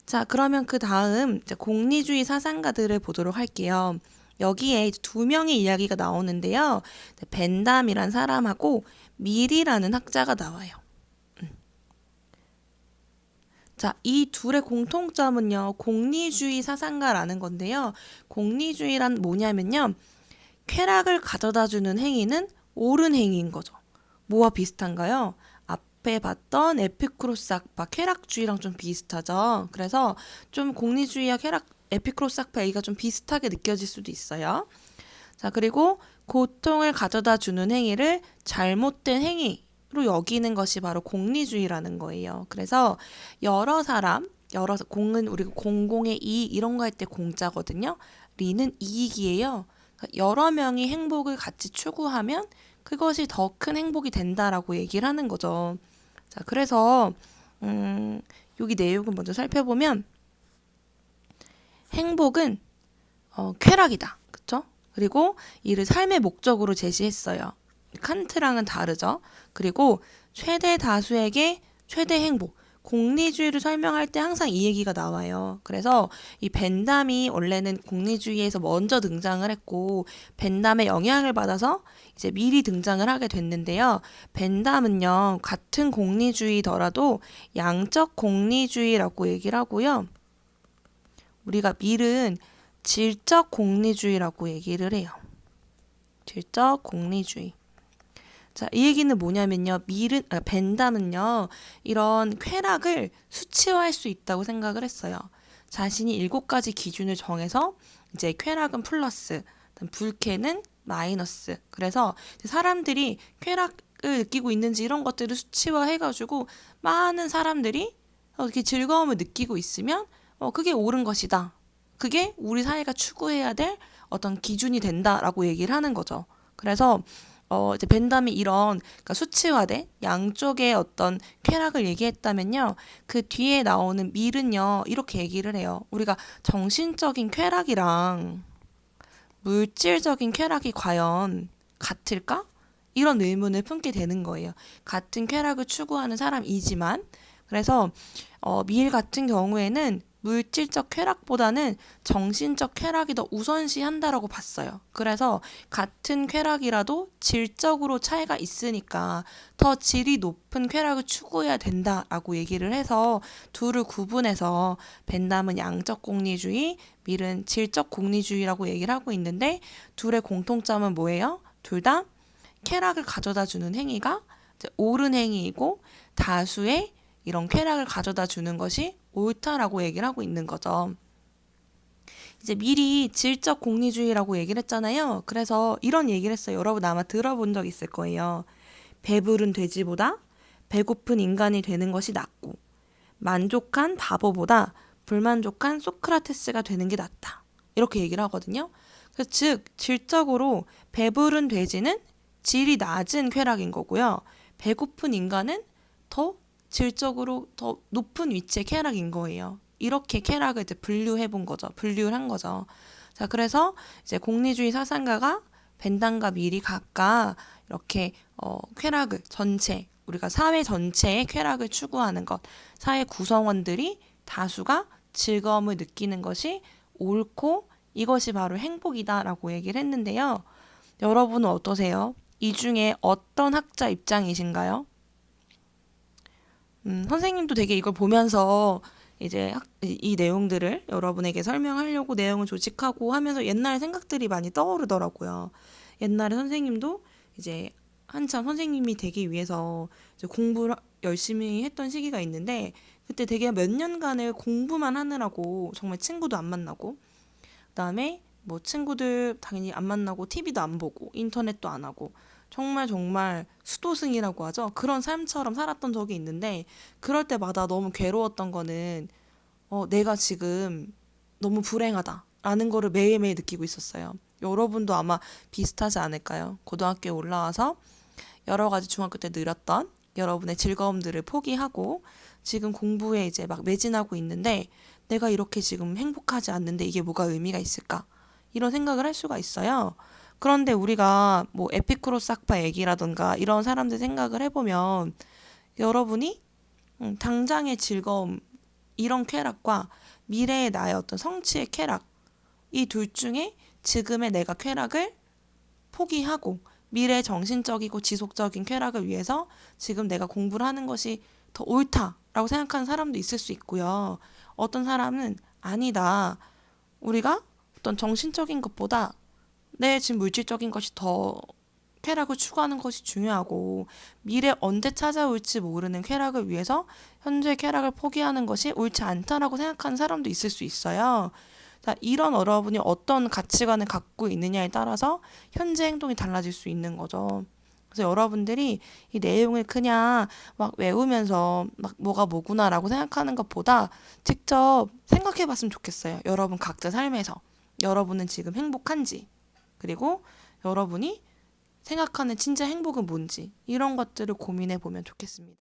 자, 그러면 그 다음 공리주의 사상가들을 보도록 할게요. 여기에 두 명의 이야기가 나오는데요. 벤담이란 사람하고 밀이라는 학자가 나와요. 자, 이 둘의 공통점은요. 공리주의 사상가라는 건데요. 공리주의란 뭐냐면요. 쾌락을 가져다주는 행위는 옳은 행위인 거죠. 뭐와 비슷한가요? 앞에 봤던 에피쿠로스 학파, 쾌락주의랑 좀 비슷하죠. 그래서 좀 공리주의와 에피쿠로스 학파 얘기가 좀 비슷하게 느껴질 수도 있어요. 자, 그리고 고통을 가져다 주는 행위를 잘못된 행위로 여기는 것이 바로 공리주의라는 거예요. 그래서 공은 우리가 공공의 이익 이런 거 할 때 공자거든요. 리는 이익이에요. 여러 명이 행복을 같이 추구하면 그것이 더 큰 행복이 된다라고 얘기를 하는 거죠. 자, 그래서 여기 내용을 먼저 살펴보면 행복은 쾌락이다. 그쵸? 그리고 이를 삶의 목적으로 제시했어요. 칸트랑은 다르죠. 그리고 최대 다수에게 최대 행복. 공리주의를 설명할 때 항상 이 얘기가 나와요. 그래서 이 벤담이 원래는 공리주의에서 먼저 등장을 했고 벤담의 영향을 받아서 이제 미리 등장을 하게 됐는데요. 벤담은요. 같은 공리주의더라도 양적 공리주의라고 얘기를 하고요. 우리가 밀은 질적 공리주의라고 얘기를 해요. 질적 공리주의. 자, 이 얘기는 뭐냐면요. 벤담은요. 이런 쾌락을 수치화할 수 있다고 생각을 했어요. 자신이 7가지 기준을 정해서 이제 쾌락은 플러스, 불쾌는 마이너스. 그래서 사람들이 쾌락을 느끼고 있는지 이런 것들을 수치화해가지고 많은 사람들이 이렇게 즐거움을 느끼고 있으면 그게 옳은 것이다. 그게 우리 사회가 추구해야 될 어떤 기준이 된다라고 얘기를 하는 거죠. 그래서 이제 벤담이 이런 그러니까 수치화된 양쪽의 어떤 쾌락을 얘기했다면요. 그 뒤에 나오는 밀은요. 이렇게 얘기를 해요. 우리가 정신적인 쾌락이랑 물질적인 쾌락이 과연 같을까? 이런 의문을 품게 되는 거예요. 같은 쾌락을 추구하는 사람이지만 그래서 밀 같은 경우에는 물질적 쾌락보다는 정신적 쾌락이 더 우선시한다라고 봤어요. 그래서 같은 쾌락이라도 질적으로 차이가 있으니까 더 질이 높은 쾌락을 추구해야 된다라고 얘기를 해서 둘을 구분해서 벤담은 양적 공리주의, 밀은 질적 공리주의라고 얘기를 하고 있는데 둘의 공통점은 뭐예요? 둘 다 쾌락을 가져다 주는 행위가 이제 옳은 행위이고 다수의 이런 쾌락을 가져다 주는 것이 옳다라고 얘기를 하고 있는 거죠. 이제 미리 질적 공리주의라고 얘기를 했잖아요. 그래서 이런 얘기를 했어요. 여러분 아마 들어본 적 있을 거예요. 배부른 돼지보다 배고픈 인간이 되는 것이 낫고 만족한 바보보다 불만족한 소크라테스가 되는 게 낫다. 이렇게 얘기를 하거든요. 그래서 즉 질적으로 배부른 돼지는 질이 낮은 쾌락인 거고요. 배고픈 인간은 더 질적으로 더 높은 위치의 쾌락인 거예요. 이렇게 쾌락을 이제 분류해 본 거죠. 분류를 한 거죠. 자, 그래서 이제 공리주의 사상가가 벤담과 밀이 각각 이렇게 쾌락을 전체 우리가 사회 전체의 쾌락을 추구하는 것, 사회 구성원들이 다수가 즐거움을 느끼는 것이 옳고 이것이 바로 행복이다라고 얘기를 했는데요. 여러분은 어떠세요? 이 중에 어떤 학자 입장이신가요? 선생님도 되게 이걸 보면서 이제 이 내용들을 여러분에게 설명하려고 내용을 조직하고 하면서 옛날 생각들이 많이 떠오르더라고요. 옛날에 선생님도 이제 한참 선생님이 되기 위해서 이제 공부를 열심히 했던 시기가 있는데 그때 되게 몇 년간을 공부만 하느라고 정말 친구도 안 만나고 그다음에 뭐 친구들 당연히 안 만나고 TV도 안 보고 인터넷도 안 하고 정말 정말 수도승이라고 하죠. 그런 삶처럼 살았던 적이 있는데 그럴 때마다 너무 괴로웠던 거는 내가 지금 너무 불행하다라는 거를 매일매일 느끼고 있었어요. 여러분도 아마 비슷하지 않을까요? 고등학교에 올라와서 여러 가지 중학교 때 누렸던 여러분의 즐거움들을 포기하고 지금 공부에 이제 막 매진하고 있는데 내가 이렇게 지금 행복하지 않는데 이게 뭐가 의미가 있을까? 이런 생각을 할 수가 있어요. 그런데 우리가 뭐 에피쿠로스 학파 얘기라든가 이런 사람들 생각을 해보면 여러분이 당장의 즐거움, 이런 쾌락과 미래의 나의 어떤 성취의 쾌락, 이 둘 중에 지금의 내가 쾌락을 포기하고 미래의 정신적이고 지속적인 쾌락을 위해서 지금 내가 공부를 하는 것이 더 옳다라고 생각하는 사람도 있을 수 있고요. 어떤 사람은 아니다. 우리가 어떤 정신적인 것보다 내 지금 물질적인 것이 더 쾌락을 추구하는 것이 중요하고 미래 언제 찾아올지 모르는 쾌락을 위해서 현재 쾌락을 포기하는 것이 옳지 않다라고 생각하는 사람도 있을 수 있어요. 자, 이런 여러분이 어떤 가치관을 갖고 있느냐에 따라서 현재 행동이 달라질 수 있는 거죠. 그래서 여러분들이 이 내용을 그냥 막 외우면서 막 뭐가 뭐구나라고 생각하는 것보다 직접 생각해 봤으면 좋겠어요. 여러분 각자 삶에서. 여러분은 지금 행복한지, 그리고 여러분이 생각하는 진짜 행복은 뭔지, 이런 것들을 고민해 보면 좋겠습니다.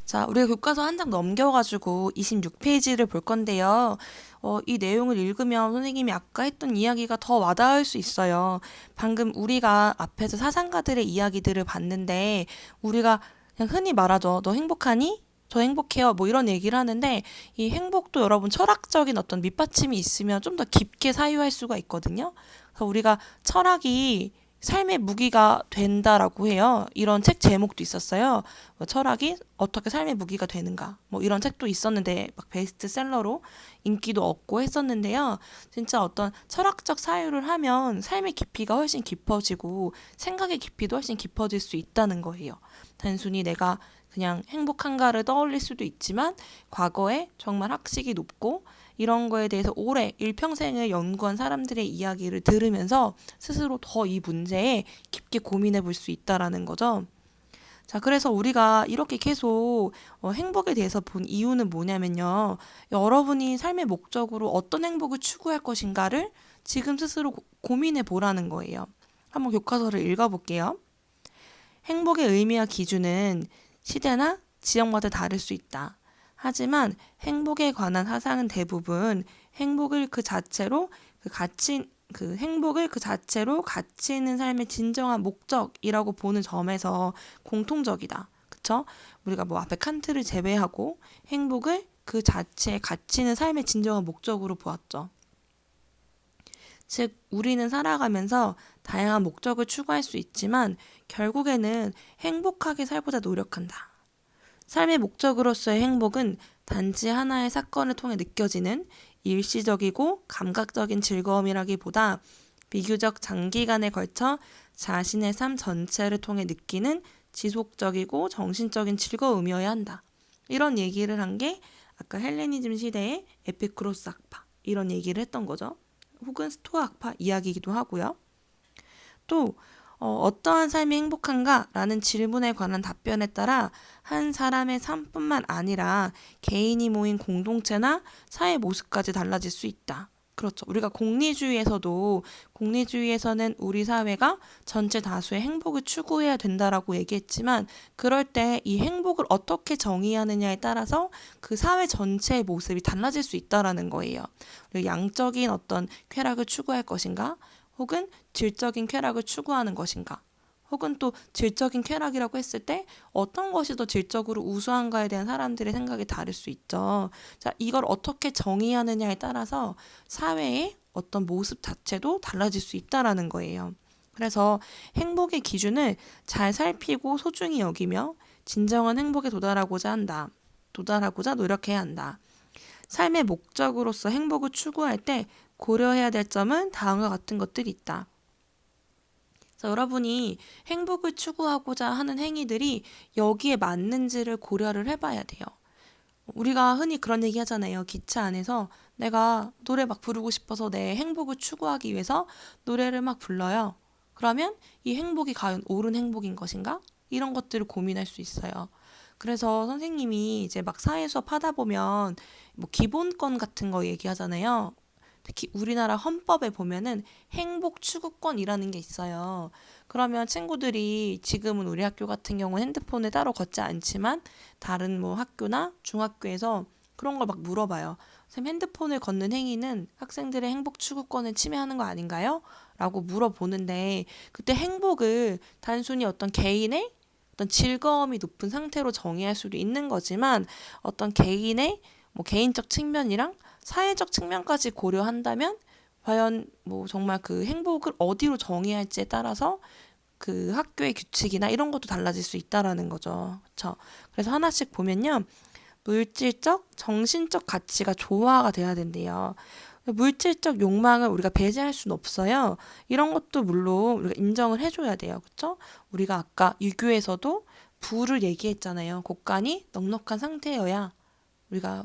자, 우리가 교과서 한 장 넘겨가지고 26페이지를 볼 건데요. 이 내용을 읽으면 선생님이 아까 했던 이야기가 더 와닿을 수 있어요. 방금 우리가 앞에서 사상가들의 이야기들을 봤는데, 우리가 그냥 흔히 말하죠. 너 행복하니? 저 행복해요. 뭐 이런 얘기를 하는데, 이 행복도 여러분 철학적인 어떤 밑받침이 있으면 좀 더 깊게 사유할 수가 있거든요. 그래서 우리가 철학이 삶의 무기가 된다라고 해요. 이런 책 제목도 있었어요. 뭐 철학이 어떻게 삶의 무기가 되는가. 뭐 이런 책도 있었는데 막 베스트셀러로 인기도 얻고 했었는데요. 진짜 어떤 철학적 사유를 하면 삶의 깊이가 훨씬 깊어지고 생각의 깊이도 훨씬 깊어질 수 있다는 거예요. 단순히 내가 그냥 행복한가를 떠올릴 수도 있지만 과거에 정말 학식이 높고 이런 거에 대해서 오래 일평생을 연구한 사람들의 이야기를 들으면서 스스로 더 이 문제에 깊게 고민해 볼 수 있다라는 거죠. 자, 그래서 우리가 이렇게 계속 행복에 대해서 본 이유는 뭐냐면요. 여러분이 삶의 목적으로 어떤 행복을 추구할 것인가를 지금 스스로 고민해 보라는 거예요. 한번 교과서를 읽어볼게요. 행복의 의미와 기준은 시대나 지역마다 다를 수 있다. 하지만 행복에 관한 사상은 대부분 행복을 그 자체로 가치 있는 삶의 진정한 목적이라고 보는 점에서 공통적이다. 그쵸? 우리가 뭐 앞에 칸트를 제외하고 행복을 그 자체의 가치 있는 삶의 진정한 목적으로 보았죠. 즉, 우리는 살아가면서 다양한 목적을 추구할 수 있지만 결국에는 행복하게 살고자 노력한다. 삶의 목적으로서의 행복은 단지 하나의 사건을 통해 느껴지는 일시적이고 감각적인 즐거움이라기보다 비교적 장기간에 걸쳐 자신의 삶 전체를 통해 느끼는 지속적이고 정신적인 즐거움이어야 한다. 이런 얘기를 한 게 아까 헬레니즘 시대의 에피쿠로스 학파 이런 얘기를 했던 거죠. 혹은 스토아 학파 이야기이기도 하고요. 또 어떠한 삶이 행복한가라는 질문에 관한 답변에 따라 한 사람의 삶뿐만 아니라 개인이 모인 공동체나 사회 모습까지 달라질 수 있다. 그렇죠. 우리가 공리주의에서는 우리 사회가 전체 다수의 행복을 추구해야 된다라고 얘기했지만 그럴 때 이 행복을 어떻게 정의하느냐에 따라서 그 사회 전체의 모습이 달라질 수 있다라는 거예요. 양적인 어떤 쾌락을 추구할 것인가? 혹은 질적인 쾌락을 추구하는 것인가? 혹은 또 질적인 쾌락이라고 했을 때 어떤 것이 더 질적으로 우수한가에 대한 사람들의 생각이 다를 수 있죠. 자, 이걸 어떻게 정의하느냐에 따라서 사회의 어떤 모습 자체도 달라질 수 있다라는 거예요. 그래서 행복의 기준을 잘 살피고 소중히 여기며 진정한 행복에 도달하고자 노력해야 한다. 삶의 목적으로서 행복을 추구할 때 고려해야 될 점은 다음과 같은 것들이 있다. 그래서 여러분이 행복을 추구하고자 하는 행위들이 여기에 맞는지를 고려를 해봐야 돼요. 우리가 흔히 그런 얘기 하잖아요. 기차 안에서 내가 노래 막 부르고 싶어서 내 행복을 추구하기 위해서 노래를 막 불러요. 그러면 이 행복이 과연 옳은 행복인 것인가? 이런 것들을 고민할 수 있어요. 그래서 선생님이 이제 막 사회 수업 하다 보면 뭐 기본권 같은 거 얘기하잖아요. 특히 우리나라 헌법에 보면은 행복 추구권이라는 게 있어요. 그러면 친구들이 지금은 우리 학교 같은 경우는 핸드폰을 따로 걷지 않지만 다른 뭐 학교나 중학교에서 그런 걸 막 물어봐요. 선생님, 핸드폰을 걷는 행위는 학생들의 행복 추구권을 침해하는 거 아닌가요? 라고 물어보는데 그때 행복을 단순히 어떤 개인의 어떤 즐거움이 높은 상태로 정의할 수도 있는 거지만 어떤 개인의 뭐 개인적 측면이랑 사회적 측면까지 고려한다면 과연 뭐 정말 그 행복을 어디로 정의할지에 따라서 그 학교의 규칙이나 이런 것도 달라질 수 있다라는 거죠. 그렇죠? 그래서 하나씩 보면요. 물질적, 정신적 가치가 조화가 돼야 된대요. 물질적 욕망을 우리가 배제할 수는 없어요. 이런 것도 물론 우리가 인정을 해줘야 돼요. 그렇죠? 우리가 아까 유교에서도 부를 얘기했잖아요. 곳간이 넉넉한 상태여야 우리가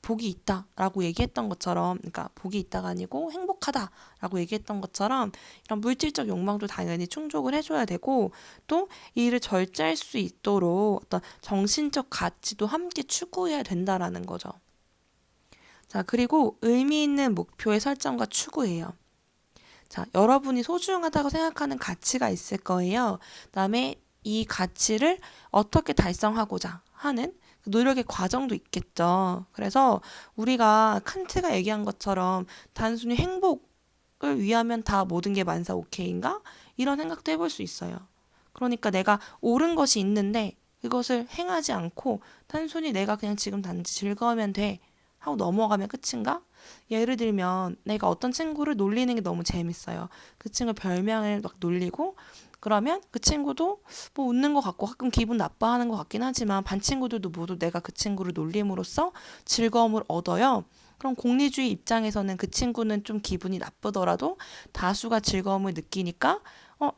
복이 있다라고 얘기했던 것처럼, 그러니까 복이 있다가 아니고 행복하다라고 얘기했던 것처럼 이런 물질적 욕망도 당연히 충족을 해줘야 되고 또 이를 절제할 수 있도록 어떤 정신적 가치도 함께 추구해야 된다라는 거죠. 자, 그리고 의미 있는 목표의 설정과 추구예요. 자, 여러분이 소중하다고 생각하는 가치가 있을 거예요. 그다음에 이 가치를 어떻게 달성하고자 하는 노력의 과정도 있겠죠. 그래서 우리가 칸트가 얘기한 것처럼 단순히 행복을 위하면 다 모든 게 만사 오케이인가? 이런 생각도 해볼 수 있어요. 그러니까 내가 옳은 것이 있는데 그것을 행하지 않고 단순히 내가 그냥 지금 단지 즐거우면 돼 하고 넘어가면 끝인가? 예를 들면 내가 어떤 친구를 놀리는 게 너무 재밌어요. 그 친구 별명을 막 놀리고 그러면 그 친구도 뭐 웃는 것 같고 가끔 기분 나빠하는 것 같긴 하지만 반 친구들도 모두 내가 그 친구를 놀림으로써 즐거움을 얻어요. 그럼 공리주의 입장에서는 그 친구는 좀 기분이 나쁘더라도 다수가 즐거움을 느끼니까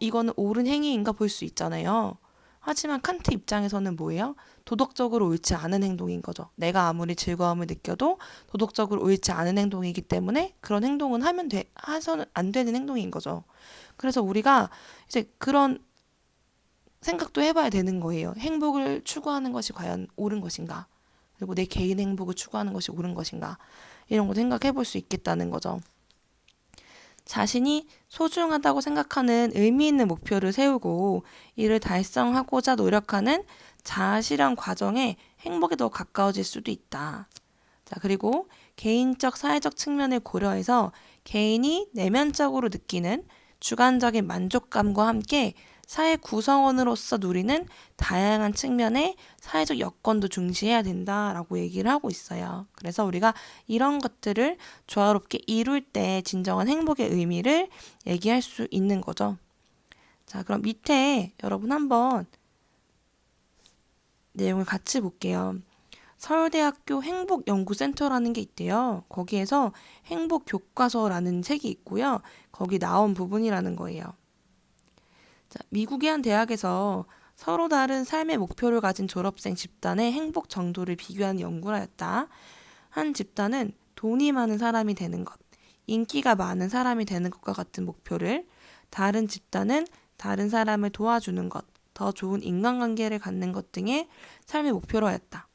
이거는 옳은 행위인가 볼 수 있잖아요. 하지만 칸트 입장에서는 뭐예요? 도덕적으로 옳지 않은 행동인 거죠. 내가 아무리 즐거움을 느껴도 도덕적으로 옳지 않은 행동이기 때문에 그런 행동은 해서는 안 되는 행동인 거죠. 그래서 우리가 이제 그런 생각도 해봐야 되는 거예요. 행복을 추구하는 것이 과연 옳은 것인가? 그리고 내 개인 행복을 추구하는 것이 옳은 것인가? 이런 거 생각해 볼 수 있겠다는 거죠. 자신이 소중하다고 생각하는 의미 있는 목표를 세우고 이를 달성하고자 노력하는 자아 실현 과정에 행복에 더 가까워질 수도 있다. 자, 그리고 개인적, 사회적 측면을 고려해서 개인이 내면적으로 느끼는 주관적인 만족감과 함께 사회 구성원으로서 누리는 다양한 측면의 사회적 여건도 중시해야 된다라고 얘기를 하고 있어요. 그래서 우리가 이런 것들을 조화롭게 이룰 때 진정한 행복의 의미를 얘기할 수 있는 거죠. 자, 그럼 밑에 여러분 한번 내용을 같이 볼게요. 서울대학교 행복연구센터라는 게 있대요. 거기에서 행복교과서라는 책이 있고요. 거기 나온 부분이라는 거예요. 자, 미국의 한 대학에서 서로 다른 삶의 목표를 가진 졸업생 집단의 행복 정도를 비교한 연구를 하였다. 한 집단은 돈이 많은 사람이 되는 것, 인기가 많은 사람이 되는 것과 같은 목표를, 다른 집단은 다른 사람을 도와주는 것, 더 좋은 인간관계를 갖는 것 등의 삶의 목표로 하였다.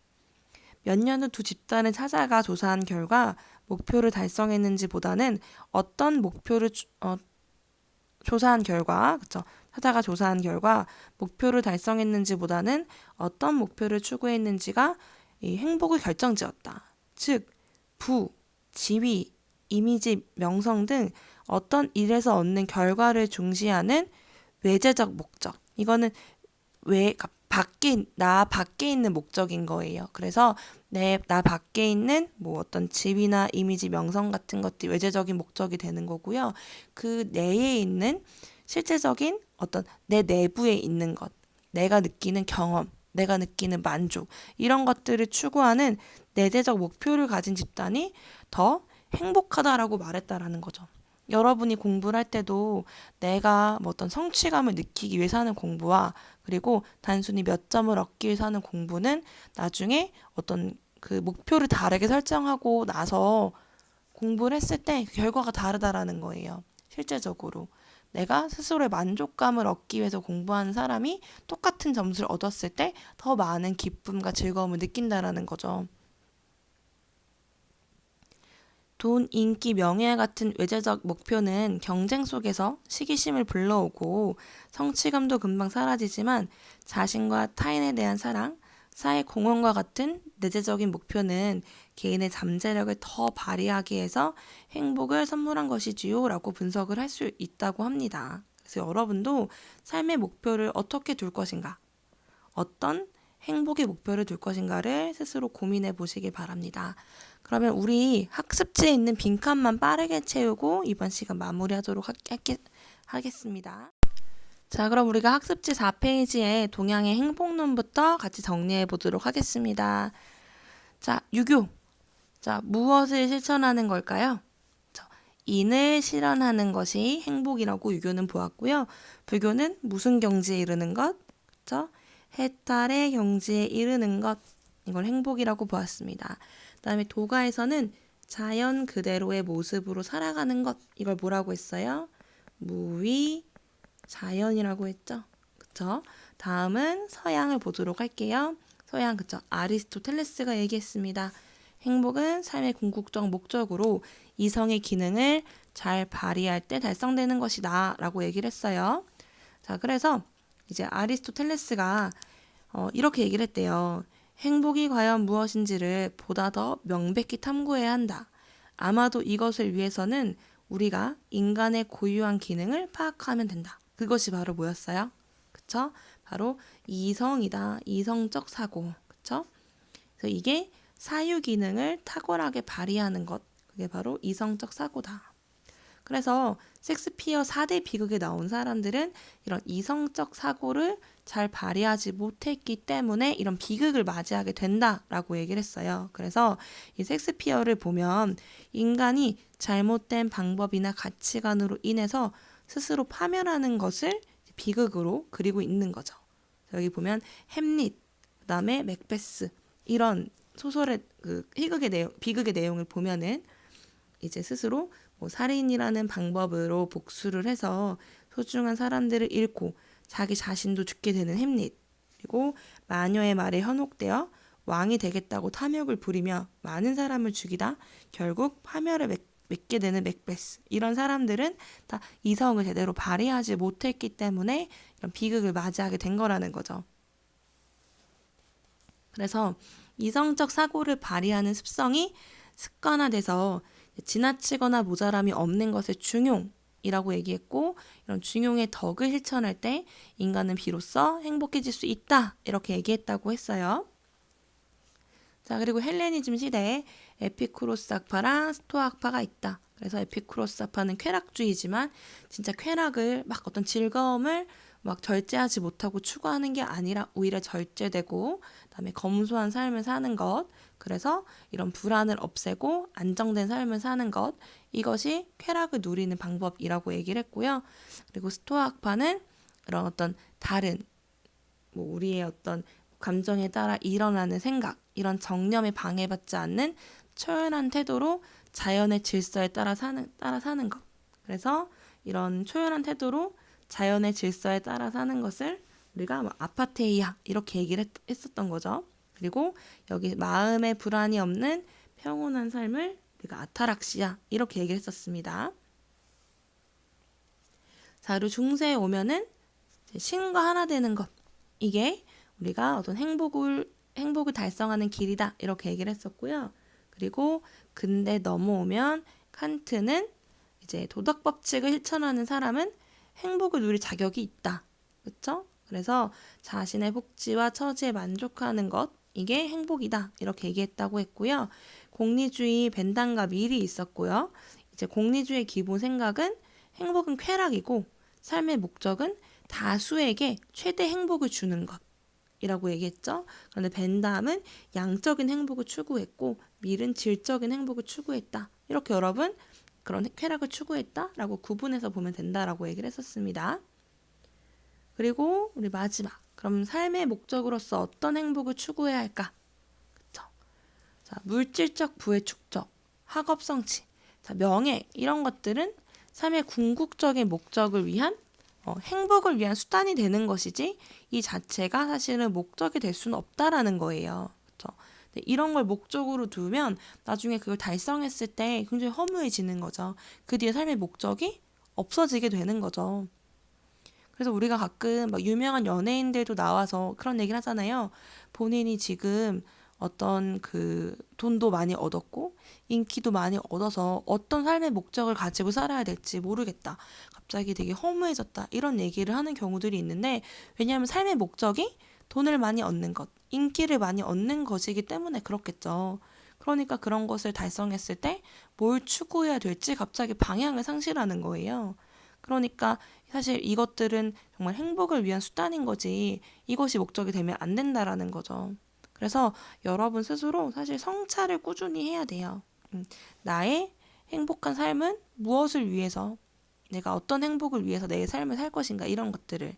몇 년 후 두 집단을 찾아가 조사한 결과 목표를 달성했는지보다는 어떤 목표를 조사한 결과, 그쵸? 찾아가 조사한 결과 목표를 달성했는지보다는 어떤 목표를 추구했는지가 이 행복을 결정지었다. 즉, 부, 지위, 이미지, 명성 등 어떤 일에서 얻는 결과를 중시하는 외재적 목적. 이거는 나 밖에 있는 목적인 거예요. 그래서 나 밖에 있는 뭐 어떤 지위나 이미지, 명성 같은 것들이 외재적인 목적이 되는 거고요. 그 내에 있는 실제적인 어떤 내 내부에 있는 것, 내가 느끼는 경험, 내가 느끼는 만족, 이런 것들을 추구하는 내재적 목표를 가진 집단이 더 행복하다라고 말했다라는 거죠. 여러분이 공부를 할 때도 내가 뭐 어떤 성취감을 느끼기 위해서 하는 공부와 그리고 단순히 몇 점을 얻기 위해서 하는 공부는 나중에 어떤 그 목표를 다르게 설정하고 나서 공부를 했을 때 결과가 다르다라는 거예요. 실제적으로. 내가 스스로의 만족감을 얻기 위해서 공부하는 사람이 똑같은 점수를 얻었을 때 더 많은 기쁨과 즐거움을 느낀다라는 거죠. 돈, 인기, 명예 같은 외재적 목표는 경쟁 속에서 시기심을 불러오고 성취감도 금방 사라지지만 자신과 타인에 대한 사랑, 사회 공헌과 같은 내재적인 목표는 개인의 잠재력을 더 발휘하기 위해서 행복을 선물한 것이지요 라고 분석을 할 수 있다고 합니다. 그래서 여러분도 삶의 목표를 어떻게 둘 것인가, 어떤 행복의 목표를 둘 것인가를 스스로 고민해 보시길 바랍니다. 그러면 우리 학습지에 있는 빈칸만 빠르게 채우고 이번 시간 마무리하도록 하겠습니다. 자, 그럼 우리가 학습지 4페이지에 동양의 행복론부터 같이 정리해 보도록 하겠습니다. 자, 유교. 자, 무엇을 실천하는 걸까요? 인을 실현하는 것이 행복이라고 유교는 보았고요. 불교는 무슨 경지에 이르는 것? 그렇죠? 해탈의 경지에 이르는 것. 이걸 행복이라고 보았습니다. 그다음에 도가에서는 자연 그대로의 모습으로 살아가는 것. 이걸 뭐라고 했어요? 무위 자연이라고 했죠. 그쵸? 다음은 서양을 보도록 할게요. 서양, 그쵸? 아리스토텔레스가 얘기했습니다. 행복은 삶의 궁극적 목적으로 이성의 기능을 잘 발휘할 때 달성되는 것이다 라고 얘기를 했어요. 자, 그래서 이제 아리스토텔레스가 이렇게 얘기를 했대요. 행복이 과연 무엇인지를 보다 더 명백히 탐구해야 한다. 아마도 이것을 위해서는 우리가 인간의 고유한 기능을 파악하면 된다. 그것이 바로 뭐였어요? 그쵸? 바로 이성이다. 이성적 사고. 그쵸? 그래서 이게 사유 기능을 탁월하게 발휘하는 것. 그게 바로 이성적 사고다. 그래서 섹스피어 4대 비극에 나온 사람들은 이런 이성적 사고를 잘 발휘하지 못했기 때문에 이런 비극을 맞이하게 된다라고 얘기를 했어요. 그래서 이 섹스피어를 보면 인간이 잘못된 방법이나 가치관으로 인해서 스스로 파멸하는 것을 비극으로 그리고 있는 거죠. 여기 보면 햄릿, 그다음에 맥베스 이런 소설의 비극의 내용을 보면은 이제 스스로 뭐 살인이라는 방법으로 복수를 해서 소중한 사람들을 잃고 자기 자신도 죽게 되는 햄릿, 그리고 마녀의 말에 현혹되어 왕이 되겠다고 탐욕을 부리며 많은 사람을 죽이다 결국 파멸을 맺게 되는 맥베스, 이런 사람들은 다 이성을 제대로 발휘하지 못했기 때문에 이런 비극을 맞이하게 된 거라는 거죠. 그래서 이성적 사고를 발휘하는 습성이 습관화돼서 지나치거나 모자람이 없는 것의 중용이라고 얘기했고, 이런 중용의 덕을 실천할 때 인간은 비로소 행복해질 수 있다, 이렇게 얘기했다고 했어요. 자, 그리고 헬레니즘 시대에 에피쿠로스 학파랑 스토아 학파가 있다. 그래서 에피쿠로스 학파는 쾌락주의지만 진짜 쾌락을 막 어떤 즐거움을 막 절제하지 못하고 추구하는 게 아니라 오히려 절제되고, 그다음에 검소한 삶을 사는 것, 그래서 이런 불안을 없애고 안정된 삶을 사는 것, 이것이 쾌락을 누리는 방법이라고 얘기를 했고요. 그리고 스토아 학파는 이런 어떤 다른 우리의 어떤 감정에 따라 일어나는 생각, 이런 정념에 방해받지 않는 초연한 태도로 자연의 질서에 따라 사는 것. 그래서 이런 초연한 태도로 자연의 질서에 따라 사는 것을 우리가 아파테이아, 이렇게 얘기를 했었던 거죠. 그리고 여기 마음의 불안이 없는 평온한 삶을 우리가 아타락시아, 이렇게 얘기를 했었습니다. 자, 그리고 중세에 오면은 신과 하나 되는 것, 이게 우리가 어떤 행복을 달성하는 길이다, 이렇게 얘기를 했었고요. 그리고 근대 넘어오면 칸트는 이제 도덕 법칙을 실천하는 사람은 행복을 누릴 자격이 있다. 그렇죠? 그래서 자신의 복지와 처지에 만족하는 것, 이게 행복이다, 이렇게 얘기했다고 했고요. 공리주의 벤담과 밀이 있었고요. 이제 공리주의 기본 생각은 행복은 쾌락이고 삶의 목적은 다수에게 최대 행복을 주는 것이라고 얘기했죠. 그런데 벤담은 양적인 행복을 추구했고 밀은 질적인 행복을 추구했다. 이렇게 여러분 그런 쾌락을 추구했다라고 구분해서 보면 된다라고 얘기를 했었습니다. 그리고 우리 마지막, 그럼 삶의 목적으로서 어떤 행복을 추구해야 할까? 그쵸? 자, 물질적 부의 축적, 학업 성취, 자, 명예, 이런 것들은 삶의 궁극적인 목적을 위한 행복을 위한 수단이 되는 것이지 이 자체가 사실은 목적이 될 수는 없다라는 거예요. 그렇죠? 이런 걸 목적으로 두면 나중에 그걸 달성했을 때 굉장히 허무해지는 거죠. 그 뒤에 삶의 목적이 없어지게 되는 거죠. 그래서 우리가 가끔 막 유명한 연예인들도 나와서 그런 얘기를 하잖아요. 본인이 지금 어떤 그 돈도 많이 얻었고 인기도 많이 얻어서 어떤 삶의 목적을 가지고 살아야 될지 모르겠다. 갑자기 되게 허무해졌다. 이런 얘기를 하는 경우들이 있는데, 왜냐하면 삶의 목적이 돈을 많이 얻는 것, 인기를 많이 얻는 것이기 때문에 그렇겠죠. 그러니까 그런 것을 달성했을 때 뭘 추구해야 될지 갑자기 방향을 상실하는 거예요. 그러니까 사실 이것들은 정말 행복을 위한 수단인 거지 이것이 목적이 되면 안 된다라는 거죠. 그래서 여러분 스스로 사실 성찰을 꾸준히 해야 돼요. 나의 행복한 삶은 무엇을 위해서, 내가 어떤 행복을 위해서 내 삶을 살 것인가, 이런 것들을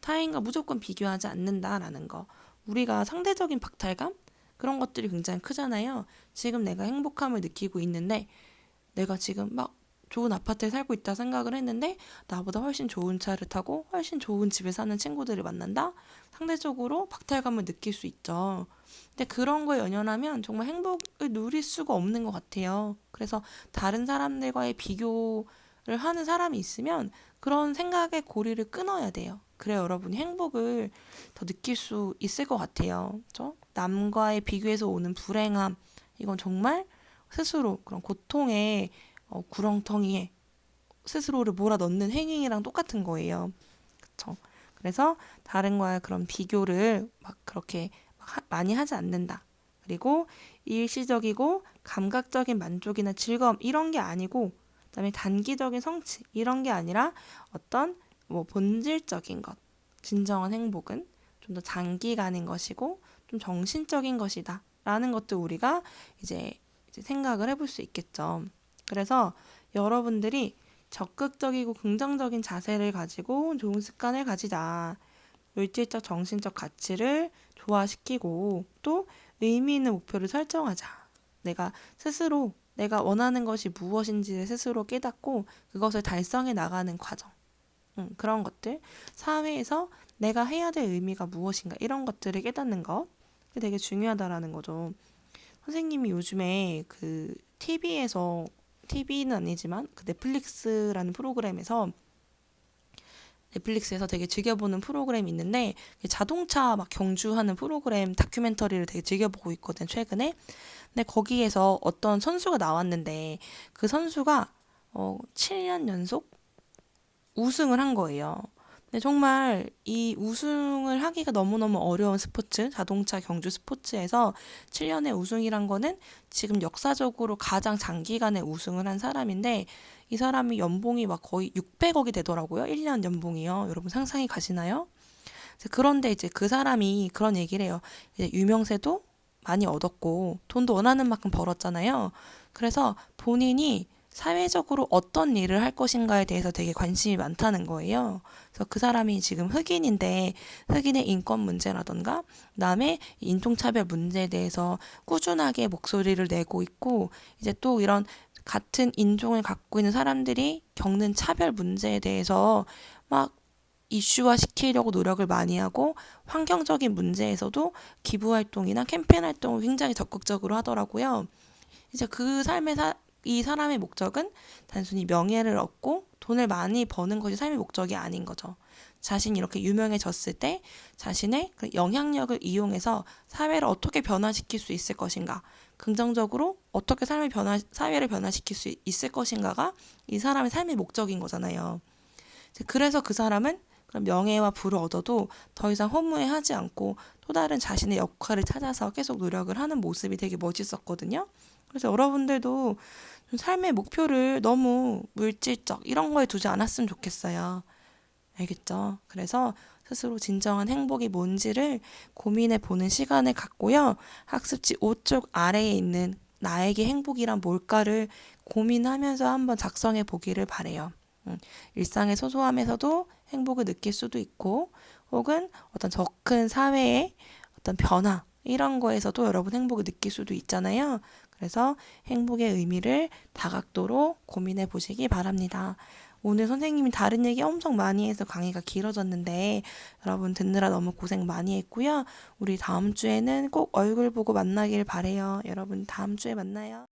타인과 무조건 비교하지 않는다라는 거. 우리가 상대적인 박탈감? 그런 것들이 굉장히 크잖아요. 지금 내가 행복함을 느끼고 있는데 내가 지금 막 좋은 아파트에 살고 있다 생각을 했는데 나보다 훨씬 좋은 차를 타고 훨씬 좋은 집에 사는 친구들을 만난다? 상대적으로 박탈감을 느낄 수 있죠. 근데 그런 거에 연연하면 정말 행복을 누릴 수가 없는 것 같아요. 그래서 다른 사람들과의 비교를 하는 사람이 있으면 그런 생각의 고리를 끊어야 돼요. 그래야 여러분이 행복을 더 느낄 수 있을 것 같아요. 그렇죠? 남과의 비교에서 오는 불행함, 이건 정말 스스로 그런 고통의 구렁텅이에 스스로를 몰아넣는 행위랑 똑같은 거예요. 그쵸? 그래서 다른과의 그런 비교를 막 그렇게 많이 하지 않는다. 그리고 일시적이고 감각적인 만족이나 즐거움 이런 게 아니고, 그다음에 단기적인 성취 이런 게 아니라 어떤 본질적인 것, 진정한 행복은 좀 더 장기간인 것이고 좀 정신적인 것이다 라는 것도 우리가 이제 생각을 해볼 수 있겠죠. 그래서 여러분들이 적극적이고 긍정적인 자세를 가지고 좋은 습관을 가지자. 물질적, 정신적 가치를 조화시키고 또 의미 있는 목표를 설정하자. 내가 스스로 내가 원하는 것이 무엇인지를 스스로 깨닫고 그것을 달성해 나가는 과정. 그런 것들. 사회에서 내가 해야 될 의미가 무엇인가, 이런 것들을 깨닫는 것. 그게 되게 중요하다라는 거죠. 선생님이 요즘에 그 TV는 아니지만 그 넷플릭스라는 프로그램에서 넷플릭스에서 되게 즐겨보는 프로그램이 있는데 자동차 막 경주하는 프로그램 다큐멘터리를 되게 즐겨보고 있거든 최근에. 근데 거기에서 어떤 선수가 나왔는데 그 선수가 7년 연속 우승을 한 거예요. 근데 정말 이 우승을 하기가 너무너무 어려운 스포츠, 자동차 경주 스포츠에서 7년의 우승이란 거는 지금 역사적으로 가장 장기간의 우승을 한 사람인데 이 사람이 연봉이 막 거의 600억이 되더라고요. 1년 연봉이요. 여러분 상상이 가시나요? 그런데 이제 그 사람이 그런 얘기를 해요. 이제 유명세도 많이 얻었고 돈도 원하는 만큼 벌었잖아요. 그래서 본인이 사회적으로 어떤 일을 할 것인가에 대해서 되게 관심이 많다는 거예요. 그래서 그 사람이 지금 흑인인데 흑인의 인권 문제라던가 남의 인종차별 문제에 대해서 꾸준하게 목소리를 내고 있고 이제 또 이런 같은 인종을 갖고 있는 사람들이 겪는 차별 문제에 대해서 막 이슈화 시키려고 노력을 많이 하고 환경적인 문제에서도 기부 활동이나 캠페인 활동을 굉장히 적극적으로 하더라고요. 이제 이 사람의 목적은 단순히 명예를 얻고 돈을 많이 버는 것이 삶의 목적이 아닌 거죠. 자신이 이렇게 유명해졌을 때 자신의 그 영향력을 이용해서 사회를 어떻게 변화시킬 수 있을 것인가, 긍정적으로 어떻게 사회를 변화시킬 수 있을 것인가가 이 사람의 삶의 목적인 거잖아요. 그래서 그 사람은 그런 명예와 부를 얻어도 더 이상 허무해하지 않고 또 다른 자신의 역할을 찾아서 계속 노력을 하는 모습이 되게 멋있었거든요. 그래서 여러분들도 좀 삶의 목표를 너무 물질적 이런 거에 두지 않았으면 좋겠어요. 알겠죠? 그래서 스스로 진정한 행복이 뭔지를 고민해 보는 시간을 갖고요. 학습지 5쪽 아래에 있는 나에게 행복이란 뭘까를 고민하면서 한번 작성해 보기를 바래요. 일상의 소소함에서도 행복을 느낄 수도 있고 혹은 어떤 더 큰 사회의 어떤 변화 이런 거에서도 여러분 행복을 느낄 수도 있잖아요. 그래서 행복의 의미를 다각도로 고민해 보시기 바랍니다. 오늘 선생님이 다른 얘기 엄청 많이 해서 강의가 길어졌는데 여러분 듣느라 너무 고생 많이 했고요. 우리 다음 주에는 꼭 얼굴 보고 만나길 바래요. 여러분 다음 주에 만나요.